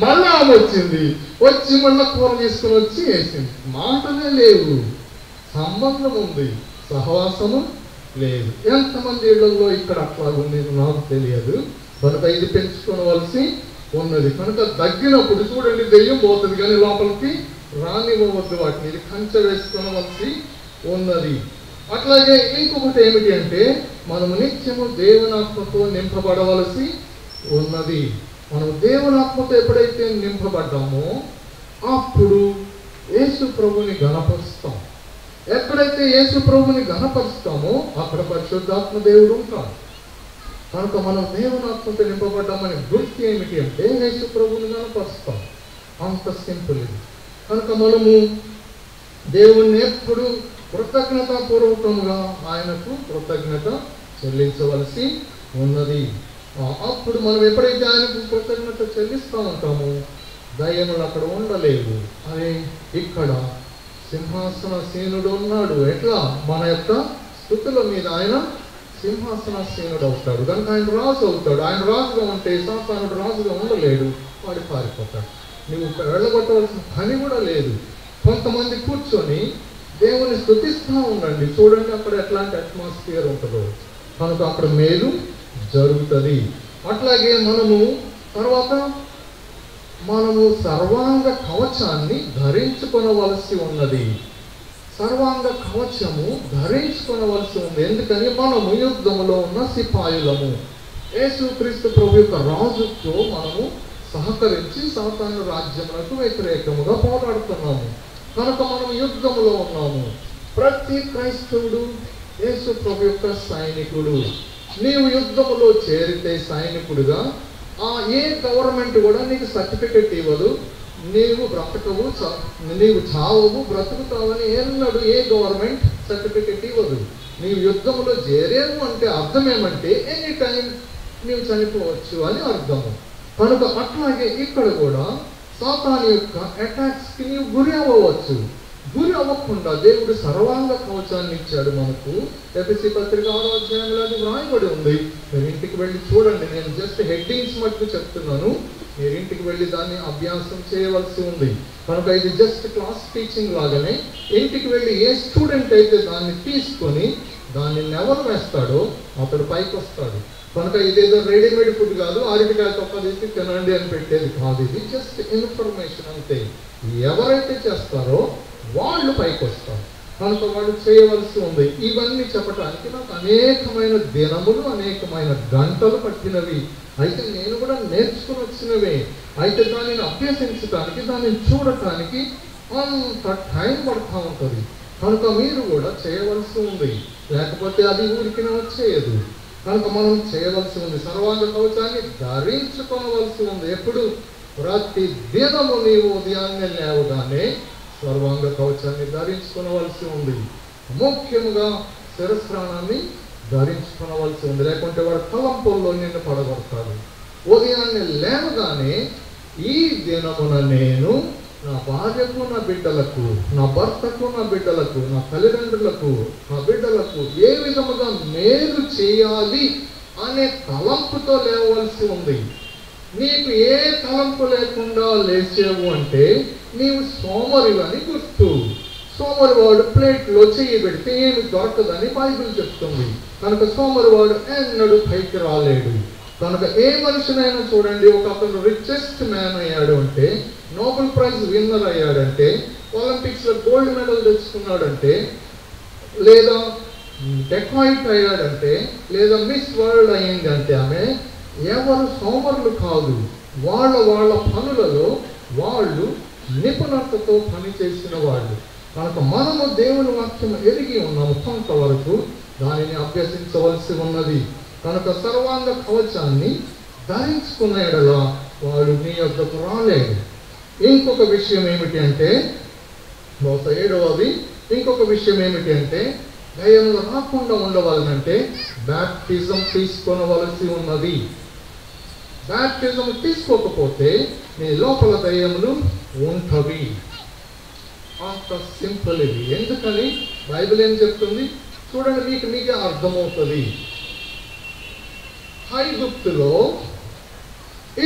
Speaker 1: మళ్ళా ఆమె వచ్చింది, వచ్చి మళ్ళా కూర తీసుకుని వచ్చి వేసింది. మాటలే లేవు, సంబంధం ఉంది, సహవాసము లేదు. ఎంతమంది ఇళ్లలో ఇక్కడ అట్లా ఉంది నాకు తెలియదు. కనుక ఇది పెంచుకోవలసి ఉన్నది. కనుక దగ్గినప్పుడు చూడండి, దెయ్యం పోతుంది కానీ లోపలికి రానివ్వవద్దు వాటిని. ఇది కంచె వేసుకోవలసి ఉన్నది. అట్లాగే ఇంకొకటి ఏమిటి అంటే, మనము నిత్యము దేవునాత్మతో నింపబడవలసి ఉన్నది. మనం దేవునాత్మతో ఎప్పుడైతే నింపబడ్డామో అప్పుడు యేసు ప్రభుని ఘనపరుస్తాం. ఎక్కడైతే యేసు ప్రభుని ఘనపరుస్తామో అక్కడ పరిశుద్ధాత్మ దేవుడు ఉంటాడు. కనుక మనం దేవునాత్మతో నింపబడ్డామని గుర్తు ఏమిటి అంటే యేసు ప్రభుని ఘనపరుస్తాం. అంత సింపుల్ ఇది. కనుక మనము దేవుణ్ణి ఎప్పుడు కృతజ్ఞతాపూర్వకంగా ఆయనకు కృతజ్ఞత చెల్లించవలసి ఉన్నది. అప్పుడు మనం ఎప్పుడైతే ఆయనకు కృతజ్ఞత చెల్లిస్తూ ఉంటామో దయ్యములు అక్కడ ఉండలేవు. అదే ఇక్కడ సింహాసన సేనుడు ఉన్నాడు. ఎట్లా? మన యొక్క స్తుతుల మీద ఆయన సింహాసనాసీనుడు అవుతాడు, కనుక ఆయన రాజు అవుతాడు. ఆయన రాజుగా ఉంటే సాతానుడు రాజుగా ఉండలేడు, వాడు పారిపోతాడు. నువ్వు వెళ్ళగొట్టవలసిన పని కూడా లేదు. కొంతమంది కూర్చొని దేవుని స్తుతిస్తూ ఉండండి, చూడండి అక్కడ ఎట్లాంటి అట్మాస్ఫియర్ ఉంటుందో. కనుక అక్కడ మేలు జరుగుతుంది. అట్లాగే తర్వాత మనము సర్వాంగ కవచాన్ని ధరించుకొనవలసి ఉన్నది. సర్వాంగ కవచము ధరించుకొనవలసి ఉంది. ఎందుకని మనము యుద్ధములో ఉన్న సిపాయులము. యేసుక్రీస్తు ప్రభు యొక్క రాజుతో మనము సహకరించి సాతాను రాజ్యములకు వ్యతిరేకముగా పోరాడుతున్నాము. కనుక మనం యుద్ధములో ఉన్నాము. ప్రతి క్రైస్తవుడు యేసు ప్రభు యొక్క సైనికుడు. నీవు యుద్ధములో చేరితే సైనికుడుగా ఏ గవర్నమెంట్ కూడా నీకు సర్టిఫికెట్ ఇవ్వదు. నీవు బ్రతకవు, నీవు చావవు, బ్రతుకుతావని ఎన్నడూ ఏ గవర్నమెంట్ సర్టిఫికెట్ ఇవ్వదు. నీవు యుద్ధములో చేరేవు అంటే అర్థం ఏమంటే ఎనీ టైం నీవు చనిపోవచ్చు అని అర్థము. కనుక అట్లాగే ఇక్కడ కూడా సాతాను యొక్క అటాక్స్కి నీవు గురి అవ్వవచ్చు. గురి అవ్వకుండా దేవుడు సర్వాంగ కవచాన్ని ఇచ్చాడు మనకు. ఎఫెసీ పత్రిక 6వ అధ్యాయంలో అది వ్రాయబడి ఉంది. మీరు ఇంటికి వెళ్ళి చూడండి. నేను జస్ట్ హెడ్డింగ్స్ మట్టుకు చెప్తున్నాను, మీరు ఇంటికి వెళ్ళి దాన్ని అభ్యాసం చేయవలసి ఉంది. కనుక ఇది జస్ట్ క్లాస్ టీచింగ్ లాగానే ఇంటికి వెళ్ళి ఏ స్టూడెంట్ అయితే దాన్ని తీసుకొని దాన్ని నెవరు వేస్తాడో అతడు పైకి వస్తాడు. కనుక ఇదేదో రెడీమేడ్ ఫుడ్ కాదు, అరటికాయ తొక్క తీసి తినండి అని పెట్టేది కాదు. ఇది జస్ట్ ఇన్ఫర్మేషన్ అంతే. ఎవరైతే చేస్తారో వాళ్ళు పైకి వస్తారు. కనుక వాళ్ళు చేయవలసి ఉంది. ఇవన్నీ చెప్పడానికి నాకు అనేకమైన దినములు, అనేకమైన గంటలు పట్టినవి. అయితే నేను కూడా నేర్చుకుని వచ్చినవే. అయితే దానిని అభ్యసించడానికి, దానిని చూడటానికి అంత టైం పడుతూ ఉంటుంది. కనుక మీరు కూడా చేయవలసి ఉంది, లేకపోతే అది ఊరికి వచ్చేయదు. కనుక మనం చేయవలసి ఉంది. సర్వాంగ కవచాన్ని ధరించుకోవలసి ఉంది. ఎప్పుడు? ప్రతి దినము నీవు ఉదయాన్నే లేవగానే సర్వాంగ కవచాన్ని ధరించుకోవలసి ఉంది. ముఖ్యంగా శిరస్త్రాణాన్ని ధరించుకోవలసి ఉంది, లేకుంటే వాడు తలంపుల్లో నిన్ను పడగొడతాడు. ఉదయాన్నే లేవగానే ఈ దినమున నేను నా భార్యకు, నా బిడ్డలకు, నా భర్తకు, నా బిడ్డలకు, నా తల్లిదండ్రులకు, నా బిడ్డలకు ఏ విధముగా మేలు చేయాలి అనే తలంపుతో లేవలసి ఉంది. నీకు ఏ తలంపు లేకుండా లేచేవు అంటే నీవు సోమరివని గుర్తు. సోమరివాడు ప్లేట్లో చెయ్యి పెడితే ఏమి దొరకదని బైబిల్ చెప్తుంది. కనుక సోమరివాడు ఎన్నడూ పైకి రాలేడు. కనుక ఏ మనుషునైనా చూడండి, అతను రిచెస్ట్ మ్యాన్ అయ్యాడు అంటే, నోబెల్ ప్రైజ్ విన్నర్ అయ్యాడంటే, ఒలింపిక్స్లో గోల్డ్ మెడల్ తెచ్చుకున్నాడంటే, లేదా డెకాయిట్ అయ్యాడంటే, లేదా మిస్ వరల్డ్ అయ్యిందంటే ఆమె, ఎవరు సోమరులు కాదు. వాళ్ళ పనులలో వాళ్ళు నిపుణతతో పనిచేసిన వాళ్ళు. కనుక మనము దేవుని వాక్యం ఎరిగి ఉన్నాము, కొంతవరకు దానిని అభ్యసించవలసి ఉన్నది. కనుక సర్వాంగ కవచాన్ని ధరించుకున్న ఎడల వాడు నీ యొద్దకు రాలేడు. ఇంకొక విషయం ఏమిటి అంటే, 7వది ఇంకొక విషయం ఏమిటి అంటే, దయ్యములు రాకుండా ఉండవాలంటే బ్యాప్టిజం తీసుకొనవలసి ఉన్నది. బ్యాప్టిజం తీసుకోకపోతే నీ లోపల దయ్యములు ఉంటవి. అంత సింపుల్ ఇది. ఎందుకని? బైబిల్ ఏం చెప్తుంది చూడండి, మీకే అర్థమవుతుంది. ఐగుప్తులో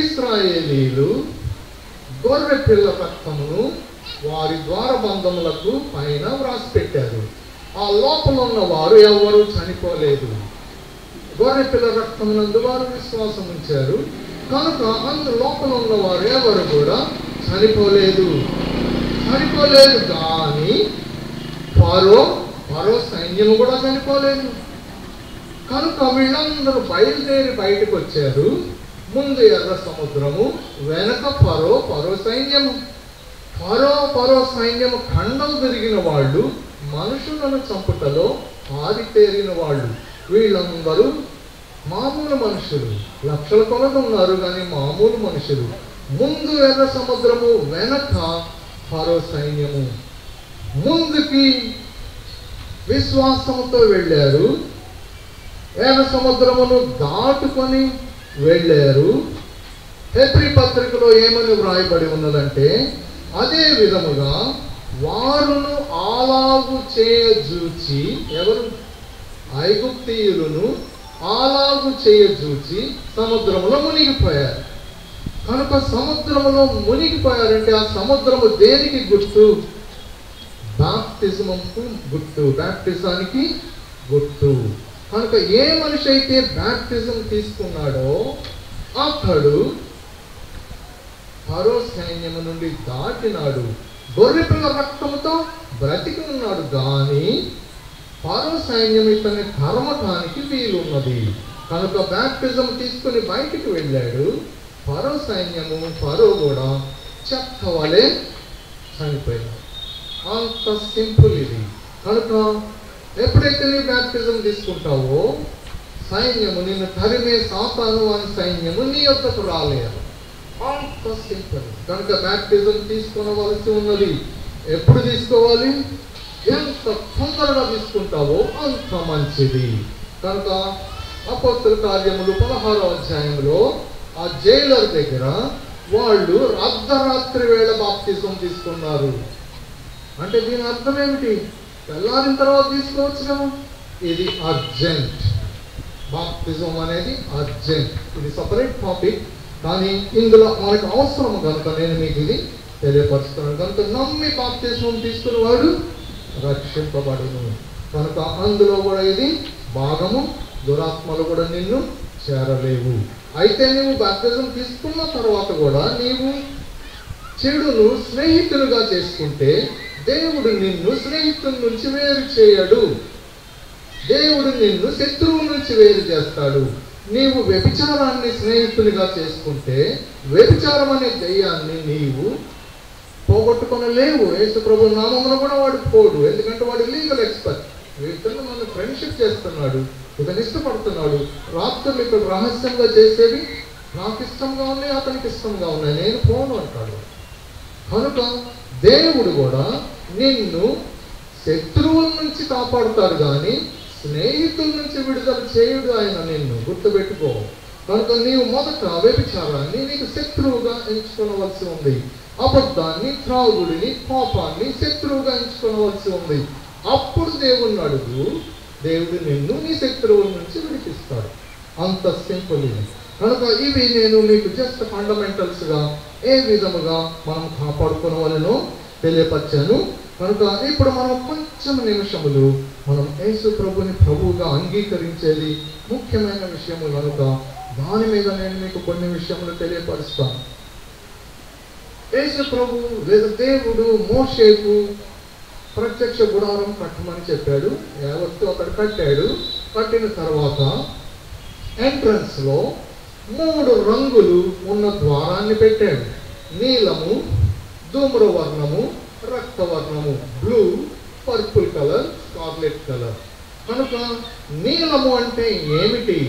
Speaker 1: ఇశ్రాయేలీలు గొర్రె పిల్ల రక్తమును వారి ద్వారబంధములకు పైన వ్రాసి పెట్టారు. ఆ లోపల ఉన్న వారు ఎవరు చనిపోలేదు. గొర్రె పిల్ల రక్తమునందు వారు విశ్వాసం ఉంచారు. కనుక లోపల ఉన్న వారు ఎవరు కూడా చనిపోలేదు. కానీ ఫరో సైన్యము కూడా చనిపోలేదు. కనుక వీళ్ళందరూ బయలుదేరి బయటకు వచ్చారు. ముందు ఎర్ర సముద్రము, వెనక ఫరో సైన్యము. ఫరో సైన్యము ఖండం తిరిగిన వాళ్ళు, మనుషులను చంపుటలో ఆరితేరిన వాళ్ళు. వీళ్ళందరూ మామూలు మనుషులు, లక్షల కొలది ఉన్నారు కానీ మామూలు మనుషులు. ముందు ఎర్ర సముద్రము, వెనక ఫరో సైన్యము. ముందుకి విశ్వాసంతో వెళ్ళారు, ఎర్ర సముద్రమును దాటుకొని వెళ్ళారు. హెబ్రీ పత్రికలో ఏమని వ్రాయబడి ఉన్నదంటే, అదే విధముగా వారును అలాగు చేయజూచి, ఎవరు ఐగుప్తీయులను అలాగు చేయజూచి సముద్రంలో మునిగిపోయారు. కనుక సముద్రంలో మునిగిపోయారంటే ఆ సముద్రము దేనికి గుర్తు? బాప్తిజంకు గుర్తు, బాప్తిజానికి గుర్తు. కనుక ఏ మనిషి అయితే బాప్తిజం తీసుకున్నాడో అతడు ఫరో సైన్యము నుండి దాటినాడు. గొర్రెపిల్ల రక్తముతో బ్రతికి ఉన్నాడు, కానీ ఫరో సైన్యం ఇతన్ని తరమటానికి వీలున్నది. కనుక బాప్తిజం తీసుకుని బయటికి వెళ్ళాడు. ఫరో సైన్యము, ఫరో కూడా చెత్త వలె చనిపోయాడు. అంత సింపుల్ ఇది. కనుక ఎప్పుడైతే నీ బాప్తిజం తీసుకుంటావో సైన్యము, నిన్ను తరిమే సాతాను అని సైన్యము నీ యొద్దకు రాలేదు. అంత సింపుల్. కనుక బాప్తిజం తీసుకునవలసి ఉన్నది. ఎప్పుడు తీసుకోవాలి? ఎంత తొందరగా తీసుకుంటావో అంత మంచిది. కనుక అపోస్తల కార్యములు 16వ అధ్యాయంలో ఆ జైలర్ దగ్గర వాళ్ళు అర్ధరాత్రి వేళ బాప్తిజం తీసుకున్నారు. అంటే దీని అర్థం ఏమిటి? తెల్లారిన తర్వాత తీసుకోవచ్చు కదా. ఇది అర్జెంట్. బాప్తిజం అనేది అర్జెంట్. ఇది సపరేట్ టాపిక్, కానీ ఇందులో మనకు అవసరం కనుక నేను మీకు ఇది తెలియపరుస్తున్నాను. కనుక నమ్మి బాప్తిజం తీసుకున్న వాడు రక్షింపబడును. కనుక అందులో కూడా ఇది భాగము. దురాత్మలు కూడా నిన్ను చేరలేవు. అయితే నీవు బాప్తిజం తీసుకున్న తర్వాత కూడా నీవు చెడును స్నేహితులుగా చేసుకుంటే దేవుడు నిన్ను స్నేహితుల నుంచి వేరు చేయడు. దేవుడు నిన్ను శత్రువు నుంచి వేరు చేస్తాడు. నీవు వ్యభిచారాన్ని స్నేహితునిగా చేసుకుంటే వ్యభిచారం అనే దయ్యాన్ని నీవు పోగొట్టుకొనలేవు. యేసు ప్రభు నామమున కూడా వాడు పోడు, ఎందుకంటే వాడు లీగల్ ఎక్స్పర్ట్. ఇతను నన్ను ఫ్రెండ్షిప్ చేస్తున్నాడు, ఇతను ఇష్టపడుతున్నాడు. రాత్రులు ఇక్కడ రహస్యంగా చేసేవి నాకు ఇష్టంగా ఉన్నాయి, అతనికి ఇష్టంగా ఉన్నాయి, నేను పోను అంటాడు. కనుక దేవుడు కూడా నిన్ను శత్రువుల నుంచి కాపాడుతాడు, కానీ స్నేహితుల నుంచి విడుదల చేయుడు ఆయన. నిన్ను గుర్తుపెట్టుకో. కనుక నీవు మొదట వ్యభిచారాన్ని నీకు శత్రువుగా ఎంచుకోవలసి ఉంది. అబద్ధాన్ని, త్రాగుడిని, కోపాన్ని శత్రువుగా ఎంచుకోవలసి ఉంది. అప్పుడు దేవుణ్ణి అడుగు, దేవుడు నిన్ను నీ శత్రువుల నుంచి విడిపిస్తాడు. అంత సింపుల్ ఇది. కనుక ఇవి నేను మీకు జస్ట్ ఫండమెంటల్స్గా ఏ విధముగా మనం కాపాడుకోవాలనో తెలియపరిచాను. కనుక ఇప్పుడు మనం కొంచెం నిమిషములు మనం యేసు ప్రభుని ప్రభువుగా అంగీకరించేది ముఖ్యమైన విషయము కనుక దాని మీద నేను మీకు కొన్ని విషయములు తెలియపరుస్తాను. యేసు ప్రభు లేదా దేవుడు మోషేకు ప్రత్యక్ష గుడారం కట్టమని చెప్పాడు. యావత్తు అతడు కట్టాడు. కట్టిన తర్వాత ఎంట్రన్స్ లో 3 రంగులు ఉన్న ద్వారాన్ని పెట్టాడు. నీలము, ధూమ్రవర్ణము, రక్తవర్ణము, blue, purple colour, scarlet colour. కనుక నీలము అంటే ఏమిటి?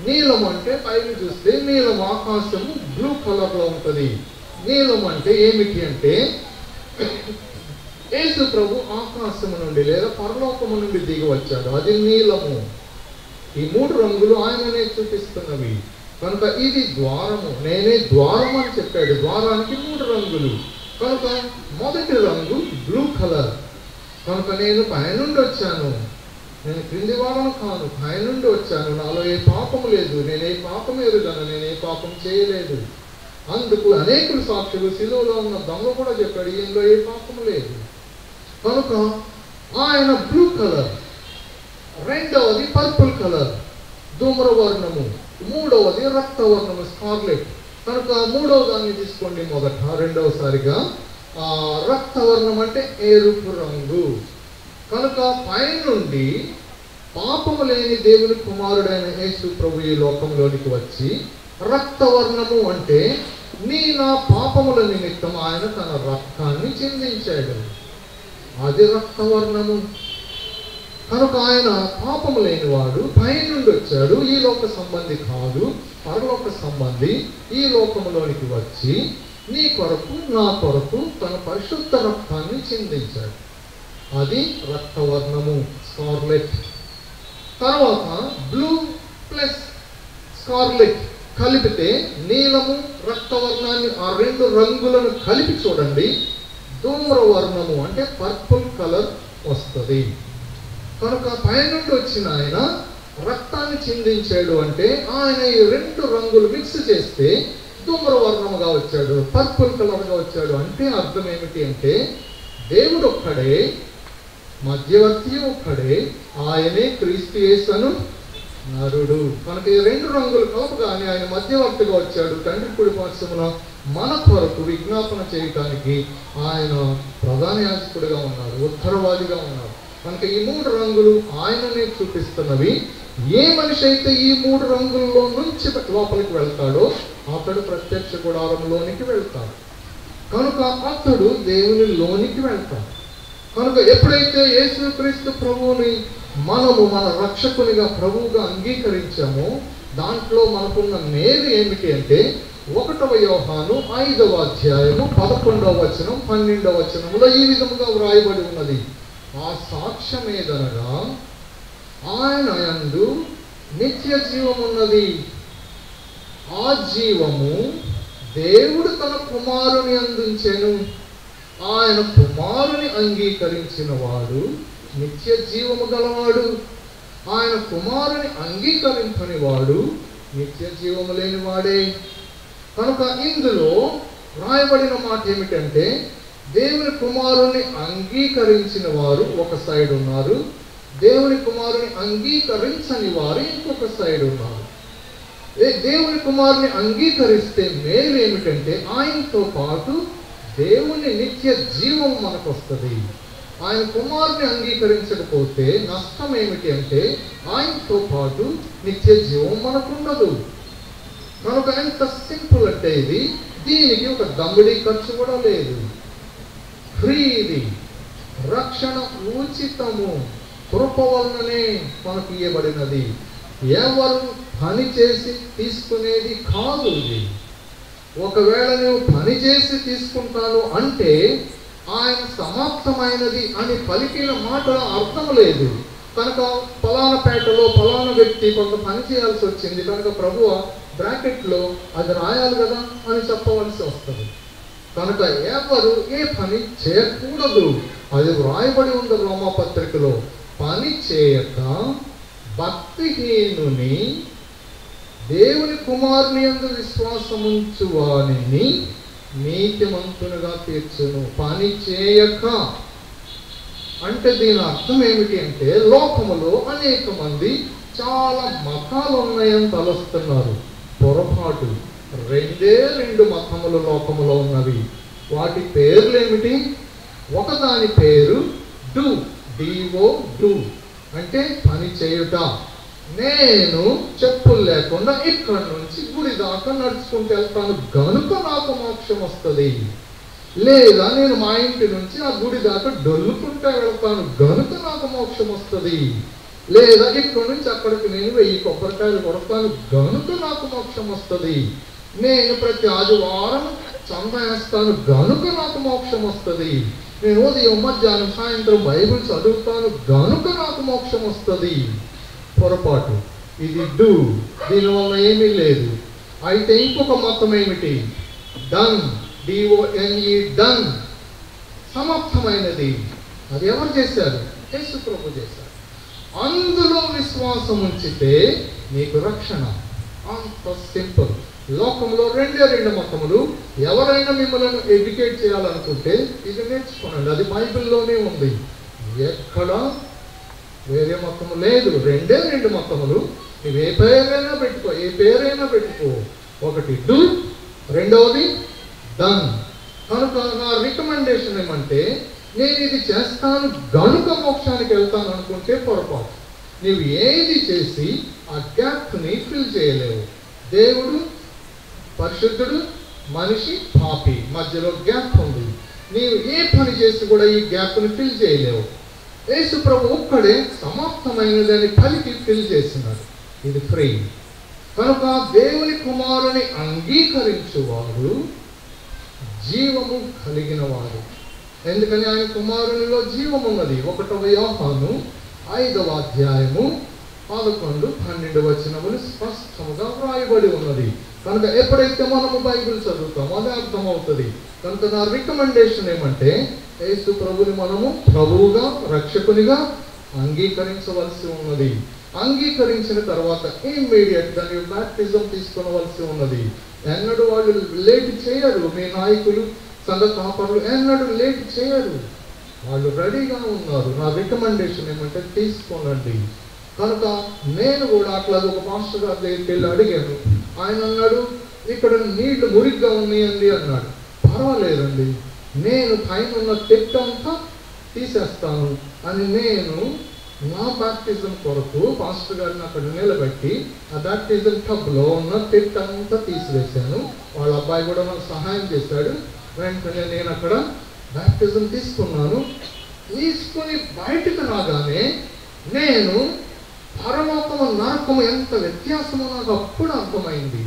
Speaker 1: నీలము అంటే పైకి చూస్తే నీలం ఆకాశము బ్లూ కలర్ లో ఉంటుంది. నీలం అంటే ఏమిటి అంటే యేసు ప్రభు ఆకాశము నుండి లేదా పరలోకము నుండి దిగి వచ్చాడు, అది నీలము. ఈ 3 రంగులు ఆయననే చూపిస్తున్నవి. కనుక ఇది ద్వారము, నేనే ద్వారం అని చెప్పాడు. ద్వారానికి 3 రంగులు. కనుక మొదటి రంగు బ్లూ కలర్. కనుక నేను పైనుండి వచ్చాను, నేను క్రింది వాడను కాను, పైనుండి వచ్చాను, నాలో ఏ పాపము లేదు, నేనే పాపం ఎరుగను, నేనే పాపం చేయలేదు. అందుకు అనేకులు సాక్షులు, శిలువలో ఉన్న దొంగ కూడా చెప్పాడు, ఈయనలో ఏ పాపము లేదు. కనుక ఆయన బ్లూ కలర్. రెండవది పర్పుల్ కలర్, ధూమ్రవర్ణము. మూడవది రక్తవర్ణము, స్కార్లెట్. కనుక మూడవ దాన్ని తీసుకోండి మొదట. రెండవసారిగా రక్తవర్ణం అంటే ఎరుపు రంగు. కనుక పైనుండి పాపము లేని దేవుని కుమారుడైన యేసు ప్రభు ఈ లోకంలోనికి వచ్చి, రక్తవర్ణము అంటే నా పాపముల నిమిత్తం ఆయన తన రక్తాన్ని చిందించాడు, అది రక్తవర్ణము. కనుక ఆయన పాపము లేనివాడు, పైనుండి వచ్చాడు, ఈ లోక సంబంధి కాదు, పరలోక సంబంధి. ఈ లోకంలోనికి వచ్చి నీ కొరకు నా కొరకు తన పరిశుద్ధ రక్తాన్ని చిందించాడు, అది రక్తవర్ణము, స్కార్లెట్. తర్వాత బ్లూ ప్లస్ స్కార్లెట్ కలిపితే నీలము, రక్తవర్ణాన్ని, ఆ 2 రంగులను కలిపి చూడండి, ధూమ్రవర్ణము అంటే పర్పుల్ కలర్ వస్తుంది. కనుక పైనుండి వచ్చిన ఆయన రక్తాన్ని చిందించాడు అంటే ఆయన ఈ 2 రంగులు మిక్స్ చేస్తే ధూమ్రవర్ణముగా వచ్చాడు, పర్పుల్ కలర్గా వచ్చాడు. అంటే అర్థం ఏమిటి అంటే దేవుడు ఒక్కడే, మధ్యవర్తి ఒక్కడే, ఆయనే క్రీస్తు యేసును నరుడు. కనుక ఈ 2 రంగులు కలపగానే ఆయన మధ్యవర్తిగా వచ్చాడు. తండ్రి కుడి పార్శ్వమున మన కొరకు విజ్ఞాపన చేయటానికి ఆయన ప్రధాన యాజకుడిగా ఉన్నాడు, ఉత్తరవాదిగా ఉన్నాడు. కనుక ఈ 3 రంగులు ఆయననే చూపిస్తున్నవి. ఏ మనిషి అయితే ఈ 3 రంగుల్లో నుంచి లోపలికి వెళ్తాడో అతడు ప్రత్యక్ష గుడారంలోనికి వెళ్తాడు. కనుక అతడు దేవుని లోనికి వెళ్తాడు. కనుక ఎప్పుడైతే యేసుక్రీస్తు ప్రభువుని మనము మన రక్షకునిగా ప్రభువుగా అంగీకరించామో దాంట్లో మనకున్న మేలు ఏమిటి అంటే 1 యోహాను 5వ అధ్యాయము 11వ వచనం 12వ వచనములో ఈ విధముగా వ్రాయబడి ఉన్నది. ఆ సాక్ష్యం ఏదనగా ఆయన యందు నిత్య జీవమున్నది. ఆ జీవము దేవుడు తన కుమారుని అందించెను. ఆయన కుమారుని అంగీకరించిన వాడు నిత్య జీవము గలవాడు. ఆయన కుమారుని అంగీకరించని వాడు నిత్య జీవము లేనివాడే. కనుక ఇందులో రాయబడిన మాట ఏమిటంటే దేవుని కుమారుని అంగీకరించిన వారు ఒక సైడ్ ఉన్నారు, దేవుని కుమారుని అంగీకరించని వారు ఇంకొక సైడ్ ఉన్నారు. దేవుని కుమారుని అంగీకరిస్తే మేలు ఏమిటంటే ఆయనతో పాటు దేవుని నిత్య జీవం మనకు వస్తుంది. ఆయన కుమారుని అంగీకరించకపోతే నష్టం ఏమిటి అంటే ఆయనతో పాటు నిత్య జీవం మనకు ఉండదు. కనుక ఎంత సింపుల్ అంటే ఇది, దీనికి ఒక దమ్మిడి ఖర్చు కూడా లేదు, ఫ్రీ. ఇది రక్షణ ఉచితము, కృప వలననే మనకు ఇవ్వబడినది. ఎవరు పని చేసి తీసుకునేది కాదు ఇది. ఒకవేళ నువ్వు పని చేసి తీసుకుంటాను అంటే ఆయన సమాప్తమైనది అని పలికిన మాట అర్థం లేదు. కనుక ఫలానా పేటలో ఫలానా వ్యక్తి కొంత పని చేయాల్సి వచ్చింది కనుక ప్రభువ బ్రాకెట్లో అది రాయాలి కదా అని చెప్పవలసి వస్తుంది. కనుక ఎవరు ఏ పని చేయకూడదు, అది వ్రాయబడి ఉంది రోమాపత్రికలో. పని చేయక భక్తిహీనుని దేవుని కుమారుని యందు విశ్వాసముంచు వానిని నీతిమంతునిగా తీర్చును. పని చేయక అంటే దీని అర్థం ఏమిటి అంటే లోకములో అనేక మంది చాలా మతాలు ఉన్నాయని తలుస్తున్నారు. పొరపాటు. 2 మతములు లోకములో ఉన్నవి. వాటి పేర్లు ఏమిటి? ఒకదాని పేరు డూ, డిఓ, డూ అంటే పని చేయుట. నేను చెప్పులు లేకుండా ఇక్కడి నుంచి గుడి దాకా నడుచుకుంటూ వెళ్తాను గనుక నాకు మోక్షం వస్తుంది. లేదా నేను మా ఇంటి నుంచి ఆ గుడి దాకా డొల్లుకుంటూ వెళ్తాను గనుక నాకు మోక్షం వస్తుంది. లేదా ఇక్కడి నుంచి అక్కడికి నేను 1000 కొబ్బరికాయలు కొడతాను గనుక నాకు మోక్షం వస్తుంది. నేను ప్రతి ఆదివారం చందా వేస్తాను గనుక నాకు మోక్షం వస్తుంది. నేను ఉదయం మధ్యాహ్నం సాయంత్రం బైబిల్ చదువుతాను గనుక నాకు మోక్షం వస్తుంది. పొరపాటు. ఇది డూ, దీనివల్ల ఏమీ లేదు. అయితే ఇంకొక మతం ఏమిటి? డన్, డిఓఎన్ఈ, డన్, సమాప్తమైనది. అది ఎవరు చేశారు? యేసు ప్రభు చేశారు. అందులో విశ్వాసం ఉంచితే నీకు రక్షణ. అంత సింపుల్. లోకంలో 2 మతములు. ఎవరైనా మిమ్మల్ని ఎడ్యుకేట్ చేయాలనుకుంటే ఇది నేర్చుకోనండి, అది బైబిల్లోనే ఉంది. ఎక్కడ వేరే మతము లేదు. 2 మతములు. నువ్వు ఏ పేరైనా పెట్టుకో. ఒకటి డూ, రెండవది డన్. కనుక నా రికమెండేషన్ ఏమంటే నేను ఇది చేస్తాను గనుక మోక్షానికి వెళ్తాను అనుకుంటే పొరపాటు. నీవు ఏది చేసి ఆ గ్యాప్ని ఫిల్ చేయలేవు. దేవుడు పరిశుద్ధుడు, మనిషి పాపి, మధ్యలో గ్యాప్ ఉంది. నీవు ఏ పని చేసి కూడా ఈ గ్యాప్ని ఫిల్ చేయలేవు. యేసు ప్రభు ఒక్కడే సమాప్తమైనదని పలికి ఫిల్ చేసినాడు. ఇది ఫ్రీ. కనుక దేవుని కుమారుని అంగీకరించువాడు జీవము కలిగిన వాడు. ఎందుకని ఆయన కుమారునిలో జీవం ఉన్నది. 1 యోహాను 5వ అధ్యాయము 11, 12 వచనములు స్పష్టంగా వ్రాయబడి ఉన్నది. కనుక ఎప్పుడైతే మనము బైబిల్ చదువుతామో అది అర్థమవుతుంది. కనుక నా రికమెండేషన్ ఏమంటే యేసు ప్రభుని మనము ప్రభువుగా, రక్షకునిగా అంగీకరించవలసి ఉన్నది. అంగీకరించిన తర్వాత ఇమ్మీడియట్గా నీవు బాప్టిజం తీసుకొనవలసి ఉన్నది. ఎన్నడూ వాళ్ళు లేట్ చేయరు. మీ నాయకులు, సంఘ కాపరులు ఎన్నడూ లేట్ చేయరు. వాళ్ళు రెడీగా ఉన్నారు. నా రికమెండేషన్ ఏమంటే తీసుకోనండి. కనుక నేను కూడా అట్లా ఒక మాస్టర్ గారి దగ్గరికి వెళ్ళి అడిగాను. ఆయన అన్నాడు, ఇక్కడ నీళ్లు మురిగ్గా ఉన్నాయండి అన్నాడు. పర్వాలేదండి, నేను పైన ఉన్న తెట్టు అంతా తీసేస్తాను అని నేను నా బాప్టిజం కొరకు పాస్టర్ గారిని అక్కడ నిలబెట్టి ఆ బాప్టిజం టబ్లో ఉన్న తెట్టు అంతా తీసివేశాను. వాళ్ళ అబ్బాయి కూడా నాకు సహాయం చేశాడు. వెంటనే నేను అక్కడ బాప్టిజం తీసుకున్నాను. తీసుకుని బయటకు రాగానే నేను పరలోకము నరకము ఎంత వ్యత్యాసమో నాకు అప్పుడు అర్థమైంది.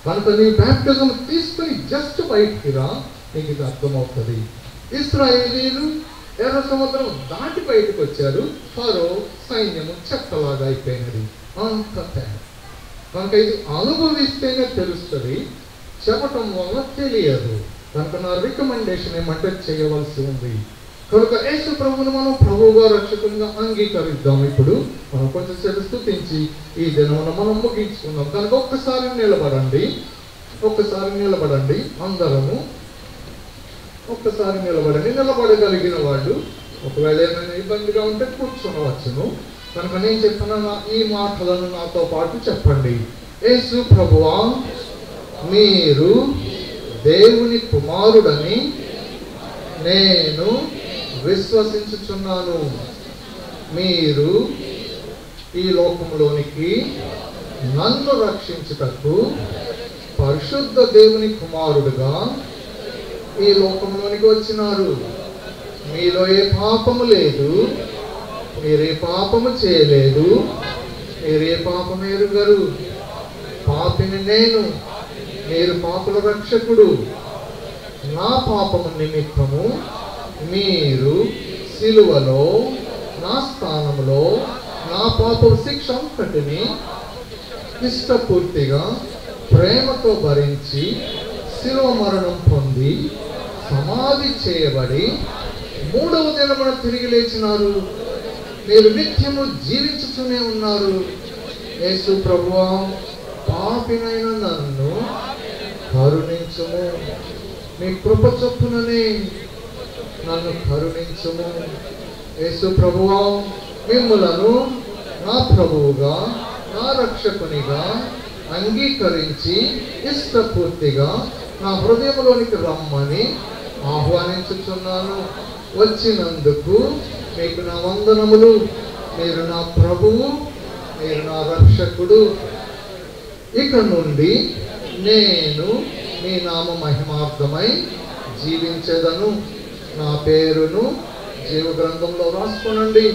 Speaker 1: కనుక నీ బాప్టిజం తీసుకుని జస్ట్ బయటికి రా, నీకు ఇది అర్థమవుతుంది. ఇశ్రాయేలీయులు ఎర్ర సముద్రం దాటి బయటకు వచ్చారు. ఫరో సైన్యము చెక్కలాగా అయిపోయినది. అంత తేడా. కనుక ఇది అనుభవిస్తేనే తెలుస్తుంది, చెప్పటం వల్ల తెలియదు. కనుక నా రికమెండేషన్ ఏమంటే చేయవలసి ఉంది. కనుక యేసు ప్రభువును మనం ప్రభువుగా రక్షకునిగా అంగీకరిద్దాం. ఇప్పుడు మనం కొంచెం సేపు స్తుతించి ఈ దినమున మనం ముగించుకుందాం. కనుక ఒక్కసారి నిలబడండి అందరము. ఒక్కసారి నిలబడండి. నిలబడగలిగిన వాళ్ళు ఒకవేళ ఏమైనా ఇబ్బందిగా ఉంటే కూర్చోవచ్చును. కనుక నేను చెప్పిన ఈ మాటలను నాతో పాటు చెప్పండి. యేసు ప్రభువా, మీరు దేవుని కుమారుడని నేను విశ్వసించుచున్నాను. మీరు ఈ లోకంలోనికి నన్ను రక్షించుటకు పరిశుద్ధ దేవుని కుమారుడుగా ఈ లోకంలోనికి వచ్చినారు. మీలో ఏ పాపము లేదు, మీరే పాపము చేయలేదు, మీరే పాపము ఎరుగరు. పాపిని నేను, మీరు పాపుల రక్షకుడు. నా పాపము నిమిత్తము మీరు సిలువలో నా స్థానంలో నా పాప శిక్ష అంతటిని ఇష్టపూర్తిగా ప్రేమతో భరించి శిలువ మరణం పొంది సమాధి చేయబడి 3వ దినమున తిరిగి లేచినారు. మీరు నిత్యము జీవించుతూనే ఉన్నారు. యేసు ప్రభువా, పాపినైన నన్ను కరుణించుము. మీ కృప చొప్పుననే నన్ను కరుణించుము. యేసు ప్రభువా, మిమ్ములను నా ప్రభువుగా నా రక్షకునిగా అంగీకరించి ఇష్టపూర్తిగా నా హృదయంలోనికి రమ్మని ఆహ్వానించుచున్నాను. వచ్చినందుకు మీకు నా వందనములు. మీరు నా ప్రభువు, మీరు నా రక్షకుడు. ఇక నుండి నేను మీ నామ మహిమార్థమై జీవించేదను. నా పేరును జీవ గ్రంథంలో రాసుకునండి.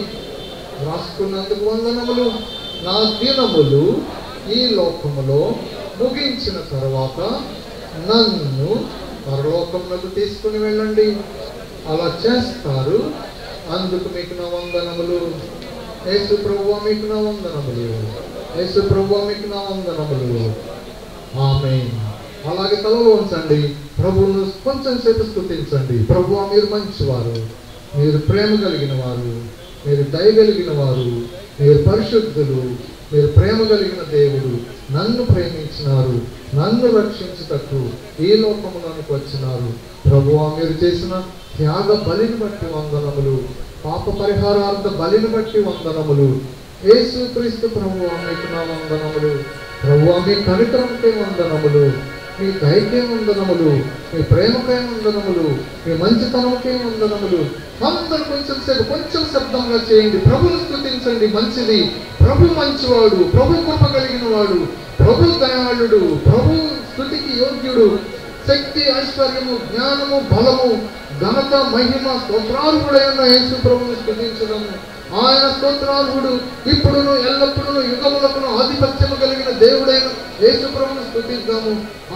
Speaker 1: రాసుకున్నందుకు వందనములు. నా దినములు ఈ లోకములో ముగించిన తర్వాత నన్ను పరలోకములకు తీసుకుని వెళ్ళండి. అలా చేస్తారు. అందుకు మీకు నా వందనములు. యేసు ప్రభువా, మీకు నా వందనములు. యేసు ప్రభువా, మీకు నా వందనములు. ఆమేన్. అలాగే తలలో ఉంచండి. ప్రభువును కొంచెం సేపు స్తుతించండి. ప్రభువా, మీరు మంచివారు, మీరు ప్రేమ కలిగిన వారు, మీరు దయ కలిగిన వారు, మీరు పరిశుద్ధులు, మీరు ప్రేమ కలిగిన దేవుడు. నన్ను ప్రేమించినారు, నన్ను రక్షించుటకు ఈ లోకములోనికి వచ్చినారు. ప్రభువా, మీరు చేసిన త్యాగ బలిని బట్టి వందనములు. పాప పరిహారార్థ బలిని బట్టి వందనములు. యేసుక్రీస్తు ప్రభువా, మీకు నా వందనములు. ప్రభువా, మీ కనికరంకే వందనములు, మీ దయకే వందనములు, మీ ప్రేమకే వందనములు, మీ మంచితనంకే వందనములు. అందరూ కొంచెం శబ్దంగా చేయండి. ప్రభువును స్తుతించండి. మంచిది. ప్రభు మంచివాడు, ప్రభు కృప కలిగిన వాడు, ప్రభు దయాళుడు, ప్రభు స్తుతికి యోగ్యుడు. శక్తి, ఐశ్వర్యము, జ్ఞానము, బలము, ఘనత, మహిమ స్తోత్రార్హుడైన యేసు ప్రభువును స్తుతించడము. ఆయన స్తోత్రార్హుడు. ఇప్పుడును ఎల్లప్పుడూ యుగములకును ఆధిపత్యము కలిగిన దేవుడైన యేసు ప్రభువును స్తుతిద్దాము.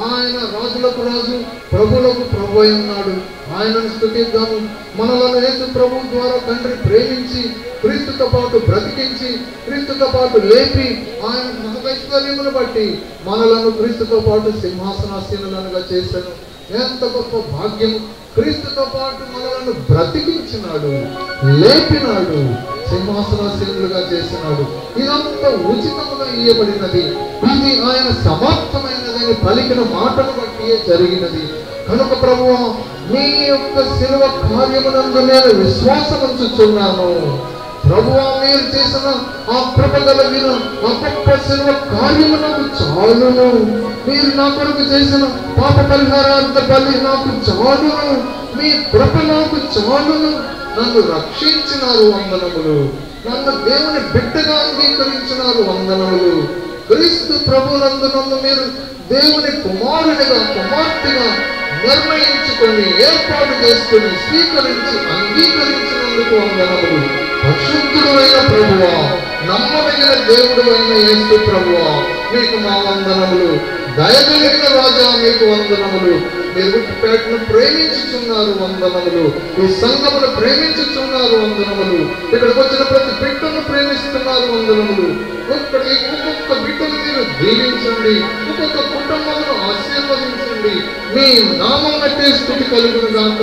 Speaker 1: ఆయన రాజులకు రాజు, ప్రభువులకు ప్రభు అయి ఉన్నాడు. ఆయనను స్తుతిద్దాము. మనలను యేసు ప్రభువు ద్వారా తండ్రి ప్రేమించి క్రీస్తుతో పాటు బ్రతికించి క్రీస్తుతో పాటు లేపి ఆయన మహైశ్వర్యమును బట్టి మనలను క్రీస్తుతో పాటు సింహాసనాసీనులుగా చేశాను. ఎంత గొప్ప భాగ్యము! క్రీస్తుతో పాటు మనలను బ్రతికించినాడు, లేపినాడు. సింహాసనాసీనులుగా చేసినాడు. ఇదంతా ఉచితముగా ఇయ్యబడినది. ఇది ఆయన సమాప్తమైనదని పలికిన మాటను బట్టి జరిగినది. కనుక ప్రభువా, మీ యొక్క శిలువ కార్యమునందు నేను విశ్వాసం ఉంచుచున్నాను. ప్రభువా, మీరు చేసిన ఆ కృప కలిగిన ఆ గొప్ప శిలువ కార్యమునకు చాలును. మీరు నా కొరకు చేసిన పాప పరిహారార్థ బలి నాకు చాలును. మీ కృప నాకు చాలును. నన్ను రక్షించినారు, వందనములు. నన్ను దేవుని బిడ్డగా అంగీకరించినారు, వందనములు. క్రీస్తు ప్రభునందు నన్ను మీరు దేవుని కుమారునిగా కుమార్తెగా నిర్ణయించుకొని ఏర్పాటు చేసుకుని స్వీకరించి అంగీకరించినందుకు వందనములు. పరిశుద్ధుడు అయిన ప్రభువా, నమ్మదగిన దేవుడు అయిన యేసు ప్రభువా, మీకు మా వందనములు. దయగలిగిన రాజా, మీకు వందనములు. మీరు గుట్టిపేటను ప్రేమించుచున్నారు, వందనములు. ఈ సంఘమును ప్రేమించుచున్నారు, వందనములు. ఇక్కడికి వచ్చిన ప్రతి బిడ్డను ప్రేమిస్తున్నారు, వందనములు. ఒక్కొక్క బిడ్డను మీరు దీవించండి, ఒక్కొక్క కుటుంబమును ఆశీర్వదించండి. మీ నామం బట్టి స్తుతి కలుగును గాక.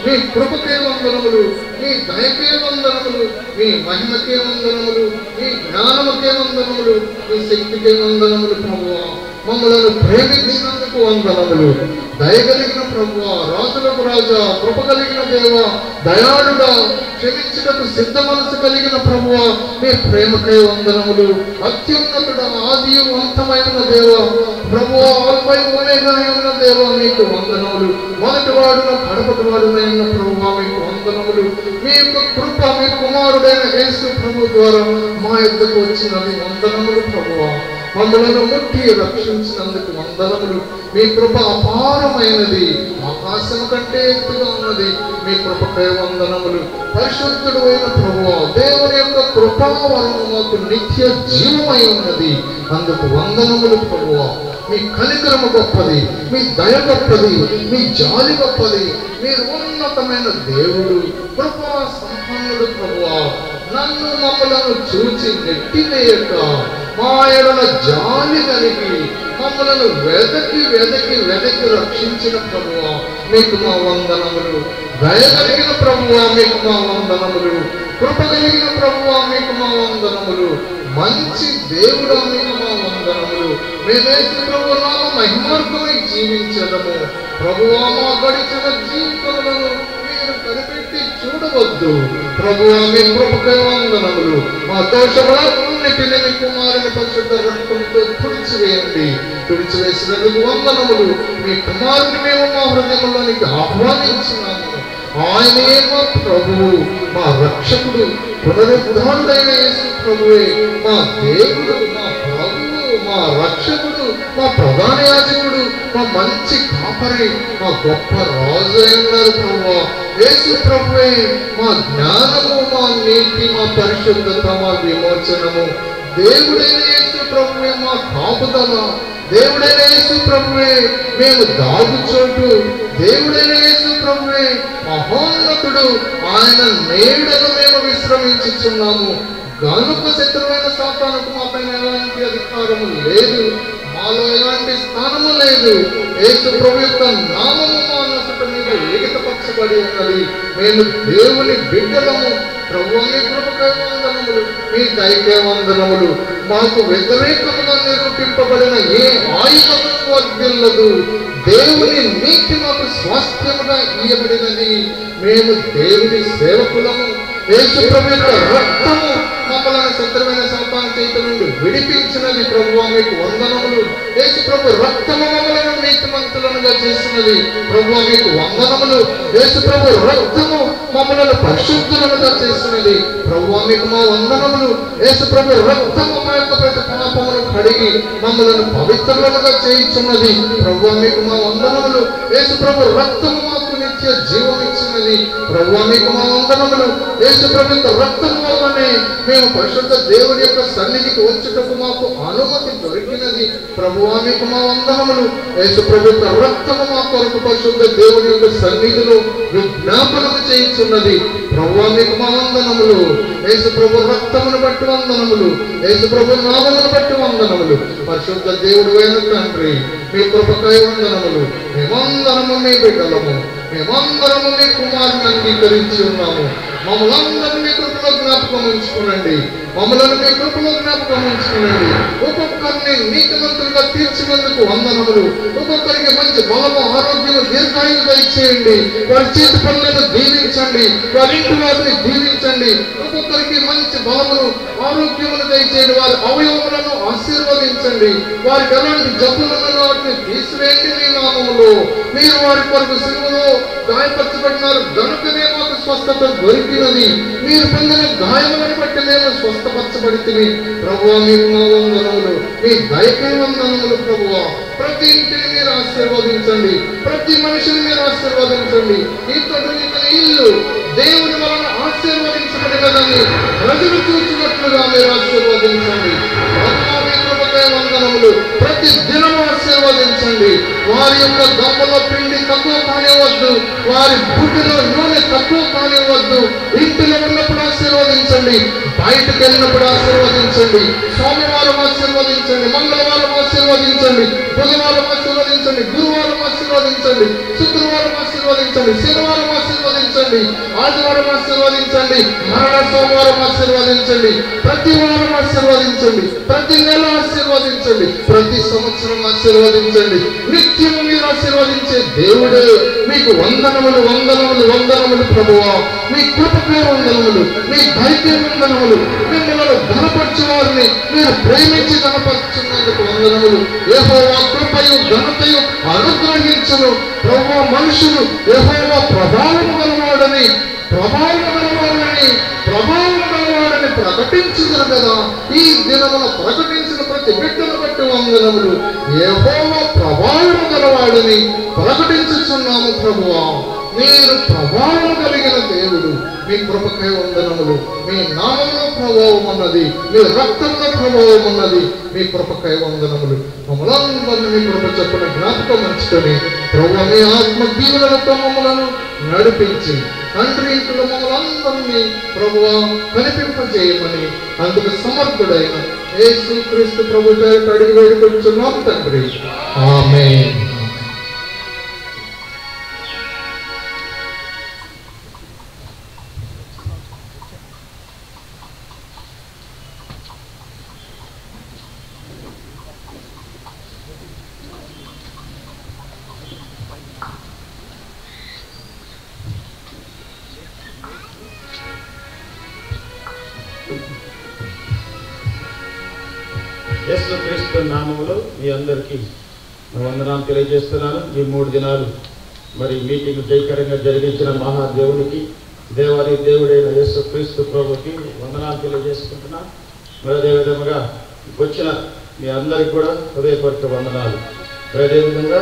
Speaker 1: మీ కృపకే వందనములు, మీ దయకే వందనములు, మీ మహిమకే వందనములు, మీ జ్ఞానముకే వందనములు, మీ శక్తికే వందనములు. ప్రభువా, మమ్మలను ప్రేమించినందుకు వందనములు. దయగలిగిన ప్రభువా, రాజులకు రాజా, కృప కలిగిన దేవా, దయాళుడా, క్షమించుటకు సిద్ధ మనసు కలిగిన ప్రభువా, మీ ప్రేమకే వందనములు. అత్యున్నతుడ, ఆది అంతమైన దేవా, ప్రభువా, ఆల్ఫై ఒమేగా అయిన దేవా, మీకు వందనములు. మొదటి వాడున కడపటి వాడునైన ప్రభువా, మీకు వందనములు. మీ యొక్క కృప మీ కుమారుడైన యేసు ప్రభు ద్వారా మా యొద్దకు వచ్చినది, వందనములు. ప్రభువా, మమ్మలను ముట్టి రక్షించినందుకు వందనములు. మీ కృప అపారమైనది, ఆకాశం కంటే ఎత్తుగా ఉన్నది. మీ కృపకే వందనములు. పరిశుద్ధుడు అయిన ప్రభువా, దేవుని యొక్క కృపావరము మాకు నిత్య జీవమై ఉన్నది, అందుకు వందనములు. ప్రభువా, మీ కనికరము గొప్పది, మీ దయ గొప్పది, మీ జాలి గొప్పది. మీరు ఉన్నతమైన దేవుడు, కృపా సంపన్నుడు. ప్రభువా, నన్ను మమ్మలను చూచి నెట్టివేయక మా ఎడల జాలి కలిగి మమ్మలను వెదకి రక్షించిన ప్రభువా, మీకు మా వందనములు. దయ కలిగిన ప్రభువా, మీకు మా వందనములు. కృప కలిగిన ప్రభువా, మీకు మా వందనములు. మంచి దేవుడా, మీకు మా వందనములు. మేమేసు ప్రభు నామ మహిమార్గమై జీవించడము. ప్రభువా, మా గడిచిన జీవితములను మీరు కనిపెట్టి చూడవద్దు. ప్రభువా, మీ కృపకే వందనములు. మా దోషములన్నిటిని మీ కుమారుని పరిశుద్ధ రక్తంతో తుడిచివేయండి. తుడిచివేసినందుకు వందనములు. మీ కుమారుని మేము మా హృదయంలోనికి ఆహ్వానించినాము. ఆయనే మా ప్రభువు, మా రక్షకుడు, పునరుద్ధారుడైన యేసు ప్రభువే మా దేవుడు, మా ప్రభువు, మా రక్షకుడు, మా ప్రధాన యాజకుడు, మా మంచి కాపరి, మా గొప్ప రాజు అయినారు. ప్రభువా, యేసు ప్రభువే మా జ్ఞానము, మా నీతి, మా పరిశుద్ధత, మా విమోచనము. దేవుడైన యేసు ప్రభువే మా కాపుదల. దేవుడైన యేసు ప్రభువే మేము దాగుచోటు. దేవుడైన యేసు ప్రభువే మహోన్నతుడు. ఆయన నీడను మేము విశ్రమించుచున్నాము. గనుక శత్రువైన సాతానుకు మా పైన ఎలాంటి అధికారము లేదు, మాలో ఎలాంటి స్థానము లేదు. యేసు ప్రభు యొక్క నామము మా నొసట మీద ఏకపరచబడి ఉన్నది. మేము దేవుని బిడ్డలము. ప్రభువా, మీ కృపకే వందనములు, మీ దయకే వందనములు. మాకు వ్యతిరేకముగా నిరూపింపబడిన ఏ ఆయుధము వర్ధిల్లదు. దేవుని నీతి మాకు స్వాస్థ్యముగా ఇయ్యబడినది. మేము దేవుని సేవకులము. యేసు ప్రభు యొక్క రక్తము మమ్మలను శత్రువైన సాతాను చేతి నుండి విడిపించినది. ప్రభువా, మీకు వందనములు. యేసు ప్రభు రక్తము మమ్మలను నీతిమంతులనుగా చేసినది. ప్రభువా, మీకు వందనములు. యేసు ప్రభు రక్తము మమ్మలను పరిశుద్ధులుగా చేసినది. ప్రభువా, మీకు మా వందనములు. యేసు ప్రభు రక్తము మా యొక్క ప్రతి పాపమును కడిగి మమ్మలను పవిత్రులుగా చేయించున్నది. ప్రభువా, మీకు మా వందనములు. యేసు ప్రభు రక్తము మాకు నిత్య జీవం ఇచ్చినది. ప్రభువా, మీకు మా వందనములు. యేసు ప్రభు యొక్క రక్తము వల్లనే మేము పరిశుద్ధ దేవుని యొక్క సన్నిధికి వచ్చుటకు మాకు అనుమతి దొరికినది. ప్రభువా, మీకు మా వందనములు. యేసు ప్రభు యొక్క రక్తము మా కొరకు పరిశుద్ధ దేవుని యొక్క సన్నిధిలో విజ్ఞాపనము చేయించున్నది. ప్రభువా, మీకు మా వందనములు. యేసు ప్రభు రక్తమును బట్టి వందనములు. యేసు ప్రభు నామమును బట్టి వందనములు. పరిశుద్ధ దేవుడు అయిన తండ్రి, మీ కృపకై వందనములు. మేమందరము మీ బిడ్డలము. మేమందరము మీ కుమారుని అంగీకరించి ఉన్నాము. మమ్మల్ని మీ కృపలో జ్ఞాపకం ఉంచుకోనండి. మమ్మల్ని మీ కృపలో జ్ఞాపకం ఉంచుకోనండి. ఒక్కొక్కరిని నీతిమంతులుగా తీర్చినందుకు వందనములు. ఒక్కొక్కరికి మంచి బలము, ఆరోగ్యము, దీర్ఘాయువు దయచేయండి. వారి చేతి పనులను దీవించండి. వారి ఇంటి వారిని దీవించండి. ఒక్కొక్కరికి మంచి బలమును, ఆరోగ్యమును దయచేయండి. వారి అవయవములను ఆశీర్వదించండి. వారికి ఎలాంటి జబ్బులను వాటిని తీసివేయండి. మీ నామములో మీరు వారి కొరకు సిలువలో గాయపరచబడినారు గనుకనే మాకు స్వస్థత దొరికినది. మీరు పొందిన గాయములను బట్టి మేము స్వస్థపరచబడితిమి. ప్రభువా మీకు మా వందనములు, మీ దయకై వందనములు. ప్రభువా ప్రతి ఇంటిని మీరు ఆశీర్వదించండి. ప్రతి మనిషిని మీరు ఆశీర్వదించండి. ఇంతటి ఇల్లు దేవుని వలన ఆశీర్వదించబడినదని ప్రజలు చూసినట్లుగా మీరు ఆశీర్వదించండి. వందనములు. ప్రతి దినము ఆశీర్వదించండి. వారి యొక్క గొప్పలో పిండి తక్కువ కానివ్వద్దు. వారి బుడ్డిలో నూనె తక్కువ కానివ్వద్దు. ఇంటిలో ఉన్నప్పుడు ఆశీర్వదించండి. బయటకు వెళ్ళినప్పుడు ఆశీర్వదించండి. సోమవారం ఆశీర్వదించండి. మంగళవారం ఆశీర్వదించండి. బుధవారం ఆశీర్వదించండి. గురువారం ఆశీర్వదించండి. శుక్రవారం ఆశీర్వదించండి. శనివారం ఆశీర్వదించండి. ఆదివారం ఆశీర్వదించండి. మరణ సోమవారం ఆశీర్వదించండి. ప్రతి వారం ఆశీర్వదించండి. ప్రతి నెల ఆశీర్వదించండి. ప్రతి సంవత్సరం ఆశీర్వదించండి. నిత్యము మీరు ఆశీర్వదించే దేవుడే. మీకు వందనములు, వందనములు, వందనములు. ప్రభువా మీ కృపకే వందనములు, మీ దయకే వందనములు. మిమ్మల్ని ఘనపరచు వారిని మీరు ప్రేమించి ఘనపరుచున్నందుకు వందనములు. యెహోవా కృపయు ఘనతయు అనుగ్రహించును. ప్రభువా మనుషులు యెహోవా ప్రభావము గలవాడని ప్రకటించుదురు కదా. ఈ దినమున ప్రకటించిన ప్రతి బిడ్డను బట్టి వందనములు. యెహోవా ప్రభావము గలవాడని ప్రకటించుచున్నాము. ప్రభువా మీరు ప్రభావం కలిగిన దేవుడు. మీ కృపకై వందనములు. మీ నామములో ప్రభావం ఉన్నది. మీ రక్తంలో ప్రభావం ఉన్నది. మీ కృపకై వందనములు. మమ్మల్ని మీ కృప చొప్పున జ్ఞాపకం ఉంచుకొని ప్రభువా మీ ఆత్మ దీవెనలతో మమ్మలను నడిపించి తండ్రి ఇంట్లో మమ్మల్ని ప్రభువా కనిపింపజేయమని అందుకు సమర్థుడైన యేసుక్రీస్తు ప్రభు పేరిట అడిగి వేడుకొంచున్నాం తండ్రి. ఆమేన్.
Speaker 2: యేసుక్రీస్తు నామములో మీ అందరికీ వందనాలు తెలియజేస్తున్నాను. ఈ 3 దినాలు మరి మీటింగ్ జయకరంగా జరిగించిన మహాదేవునికి, దేవాది దేవుడైన యేసుక్రీస్తు ప్రభుకి వందనాలు తెలియజేసుకుంటున్నాను. మరి అదేవిధంగా వచ్చిన మీ అందరికీ కూడా హృదయపూర్వక వందనాలు. అదేవిధంగా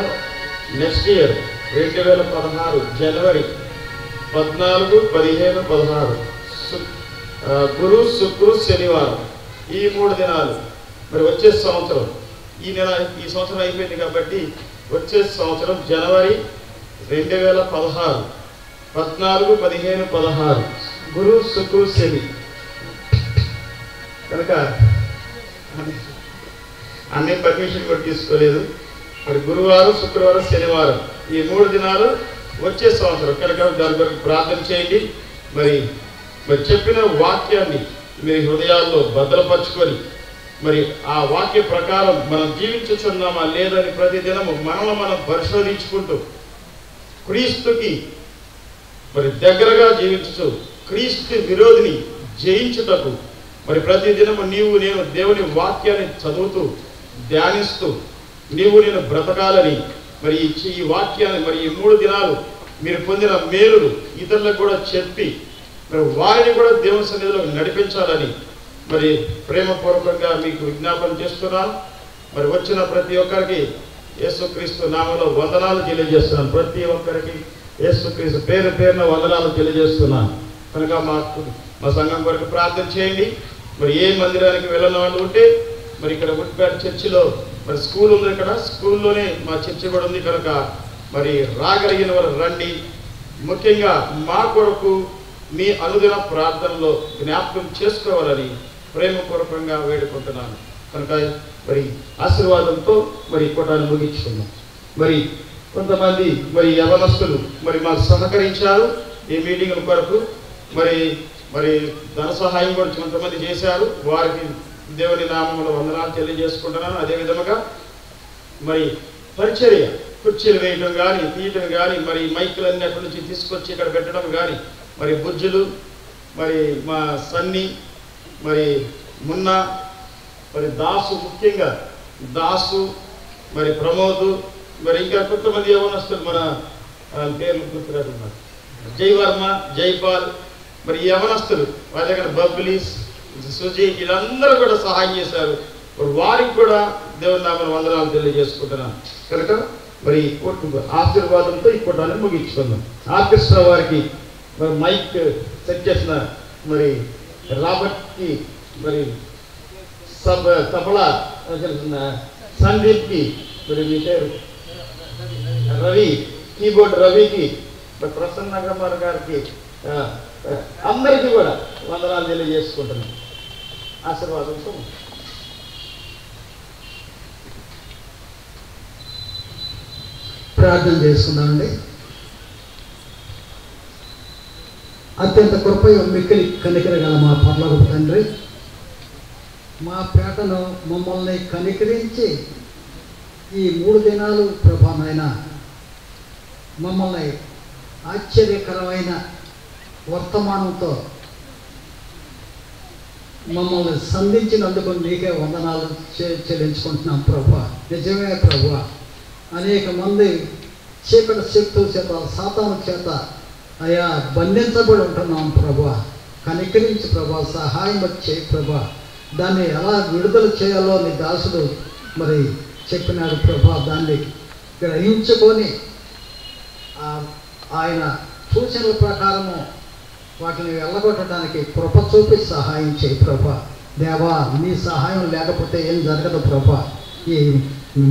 Speaker 2: నెక్స్ట్ ఇయర్ 2016 జనవరి 14, 15, 16 గురు, శుక్రు, శనివారం ఈ 3 దినాలు మరి వచ్చే సంవత్సరం ఈ సంవత్సరం అయిపోయింది కాబట్టి వచ్చే సంవత్సరం జనవరి 2016 14, 15, 16 గురు, శుక్రు, శని కనుక అన్ని పర్మిషన్ కూడా తీసుకోలేదు. మరి గురువారం, శుక్రవారం, శనివారం ఈ 3 దినాలు వచ్చే సంవత్సరం కనుక దాని కొరకు ప్రార్థన చేయండి. మరి చెప్పిన వాక్యాన్ని మీ హృదయాల్లో భద్రపరచుకొని మరి ఆ వాక్య ప్రకారం మనం జీవించుచున్నామా లేదని ప్రతిదినము మనల్ని మనం పరిశోధించుకుంటూ క్రీస్తుకి మరి దగ్గరగా జీవించు క్రీస్తు విరోధిని జయించుటకు మరి ప్రతిదినము నీవు నేను దేవుని వాక్యాన్ని చదువుతూ ధ్యానిస్తూ నీవు నేను బ్రతకాలని మరి ఈ వాక్యాన్ని మరి ఈ 3 దినాలు మీరు పొందిన మేలులు ఇతరులకు కూడా చెప్పి మరి వారిని కూడా దేవుని సన్నిధిలో నడిపించాలని మరి ప్రేమపూర్వకంగా మీకు విజ్ఞాపన చేస్తున్నాను. మరి వచ్చిన ప్రతి ఒక్కరికి యేసుక్రీస్తు నామములో వందనాలు తెలియజేస్తున్నాను. ప్రతి ఒక్కరికి యేసుక్రీస్తు పేరు పేరున వందనాలు తెలియజేస్తున్నాను. కనుక మా సంఘం కొరకు ప్రార్థన చేయండి. మరి ఏ మందిరానికి వెళ్ళని వాళ్ళు ఉంటే మరి ఇక్కడ గుట్టిపేట చర్చిలో మరి స్కూల్ ఉంది. ఇక్కడ స్కూల్లోనే మా చర్చి కూడా ఉంది. కనుక మరి రాగలిగిన వారు రండి. ముఖ్యంగా మా కొరకు మీ అనుదిన ప్రార్థనలో జ్ఞాపకం చేసుకోవాలని ప్రేమపూర్వకంగా వేడుకుంటున్నాను. కనుక మరి ఆశీర్వాదంతో మరి కూటాన్ని ముగించుకున్నాం. మరి కొంతమంది మరి యవనస్తులు మరి మాకు సహకరించారు ఈ మీటింగ్ కొరకు. మరి మరి ధన సహాయం కూడా కొంతమంది చేశారు. వారికి దేవుని నామములో వందనాలు తెలియజేసుకుంటున్నాను. అదే విధముగా మరి పరిచర్య, కుర్చీలు వేయటం కానీ, తీయటం కానీ, మరి మైకులన్నీ అక్కడి నుంచి తీసుకొచ్చి ఇక్కడ పెట్టడం కానీ, మరి బుజ్జులు, మరి మా సన్ని, మరి మున్న, మరి దాసు, ముఖ్యంగా దాసు, మరి ప్రమోద్, మరి ఇంకా కొంతమంది యవనస్తులు మన పేర్లు గుర్తురాటున్నారు, జయవర్మ, జైపాల్, మరి యవనస్తులు వాళ్ళ దగ్గర బబ్లీస్, సుజీ, వీళ్ళందరూ కూడా సహాయం చేశారు. వారికి కూడా దేవుని నామమున వందనాలు తెలియజేసుకుంటున్నాను. కనుక మరి ఆశీర్వాదంతో ఈ కూటాన్ని ముగించుకుందాం. ఆర్కెస్ట్రా వారికి మరి మైక్ సెట్ చేసిన మరి రాబర్ట్కి, మరి తబలా సందీప్కి, మరి మీ పేరు రవి, కీబోర్డ్ రవికి, ప్రసన్న కుమార్ గారికి, అందరికీ కూడా వందనాలు తెలియజేసుకుంటున్నాం. ఆశీర్వాదంతో
Speaker 3: ప్రార్థన చేసుకుందామండి. అత్యంత కృపయు మిక్కిలి కనికరగల మా పరలోకపు తండ్రి, మా పేటను మమ్మల్ని కనికరించి ఈ 3 దినాలు ప్రభా నాయన మమ్మల్ని ఆశ్చర్యకరమైన వర్తమానంతో మమ్మల్ని సంధించినందుకు నీకే వందనాలు చెల్లించుకుంటున్నాం ప్రభా. నిజమే ప్రభా, అనేక మంది చీకటి శక్తుల చేత, సాతాను చేత అయా బంధించబడి ఉంటున్నాం ప్రభా. కనికరించి ప్రభా, సహాయం చేయి ప్రభా. దాన్ని ఎలా విడుదల చేయాలో నీ దాసుడు మరి చెప్పినాడు ప్రభా. దాన్ని గ్రహించుకొని ఆయన సూచనల ప్రకారము వాటిని వెళ్ళగొట్టడానికి కృప చూపి సహాయం చేయి ప్రభా. దేవా, నీ సహాయం లేకపోతే ఏం జరగదు ప్రభా. ఈ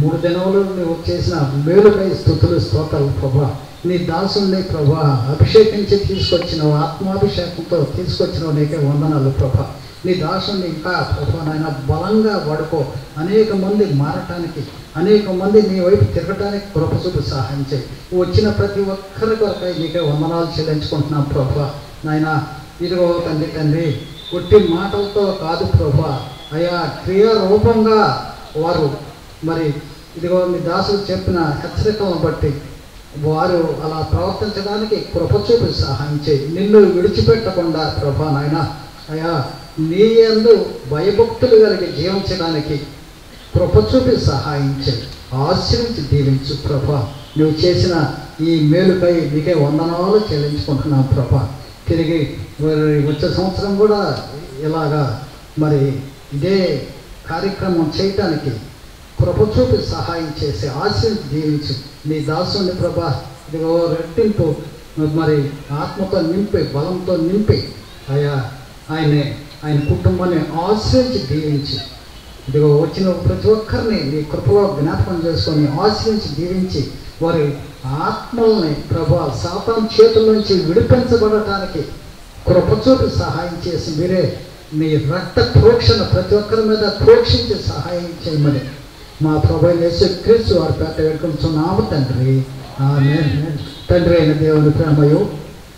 Speaker 3: 3 దినములు నువ్వు చేసిన మేలుపై స్తుతులు స్తోత్రాలు ప్రభా. నీ దాసుని ప్రభా అభిషేకించి తీసుకొచ్చినావు, ఆత్మాభిషేకంతో తీసుకొచ్చినావు, నీకే వందనాలు ప్రభా. నీ దాసుని ఇంకా ప్రభా నాయన బలంగా వాడుకో. అనేక మంది మారటానికి, అనేక మంది నీ వైపు తిరగటానికి కృప చూపి సహాయం చేయి. వచ్చిన ప్రతి ఒక్కరి కొరకై నీకే వందనాలు చెల్లించుకుంటున్నాం ప్రభా. నాయన ఇదిగో తండ్రి, కొట్టి మాటలతో కాదు ప్రభా, అయా క్రియారూపంగా వారు మరి ఇదిగో మీ దాసులు చెప్పిన హెచ్చరికలను బట్టి వారు అలా ప్రవర్తించడానికి కృప చూపి సహాయం చేయి. నిన్ను విడిచిపెట్టకుండా ప్రభా నాయన అయా నీ యందు భయభక్తులు కలిగి జీవించడానికి కృప చూపి సహాయం చేయి. ఆశీర్వించి దీవించు ప్రభా. నువ్వు చేసిన ఈ మేలుపై నీకే వందనాలు చెల్లించుకుంటున్నాం ప్రభా. తిరిగి వచ్చే సంవత్సరం కూడా ఇలాగా మరి ఇదే కార్యక్రమం చేయటానికి కృప చూపి సహాయం చేసి ఆశీర్వించి దీవించు. నీ దాసుని ప్రభా ఇదిగో రెట్టింపు మరి ఆత్మతో నింపి, బలంతో నింపి అయా ఆయన కుటుంబాన్ని ఆశ్రయించి దీవించి, ఇదిగో వచ్చిన ప్రతి ఒక్కరిని నీ కృపలో జ్ఞాపకం చేసుకొని ఆశ్రయించి దీవించి వారి ఆత్మల్ని ప్రభా సాతాను చేతుల నుంచి విడిపించబడటానికి కృప చూపి సహాయం చేసి మీరే మీ రక్త ప్రోక్షణ ప్రతి ఒక్కరి మీద ప్రోక్షించి సహాయం చేయమని మా ప్రభు యేసుక్రీస్తు వారి పేట వేడుకుంటున్నాము తండ్రి. ఆమేన్. తండ్రి అయిన దేవుని ప్రేమయు,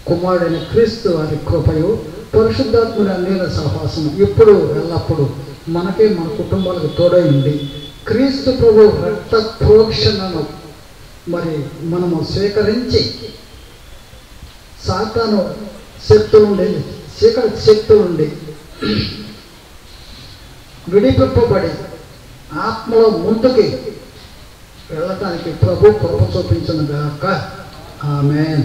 Speaker 3: కుమారుడైన క్రీస్తు వారి కృపయు, పరిశుద్ధాత్ముని అన్యుల సహవాసము ఇప్పుడు ఎల్లప్పుడు మనకి మన కుటుంబాలకు తోడై ఉండి క్రీస్తు ప్రభు రక్త ప్రోక్షణను మరి మనము స్వీకరించి సాతాను శక్తులుండి, చీకటి శక్తులుండి విడిపింపబడి ఆత్మలో ముందుకి వెళ్ళటానికి ప్రభు కృప చూపించును గాక. ఆమేన్.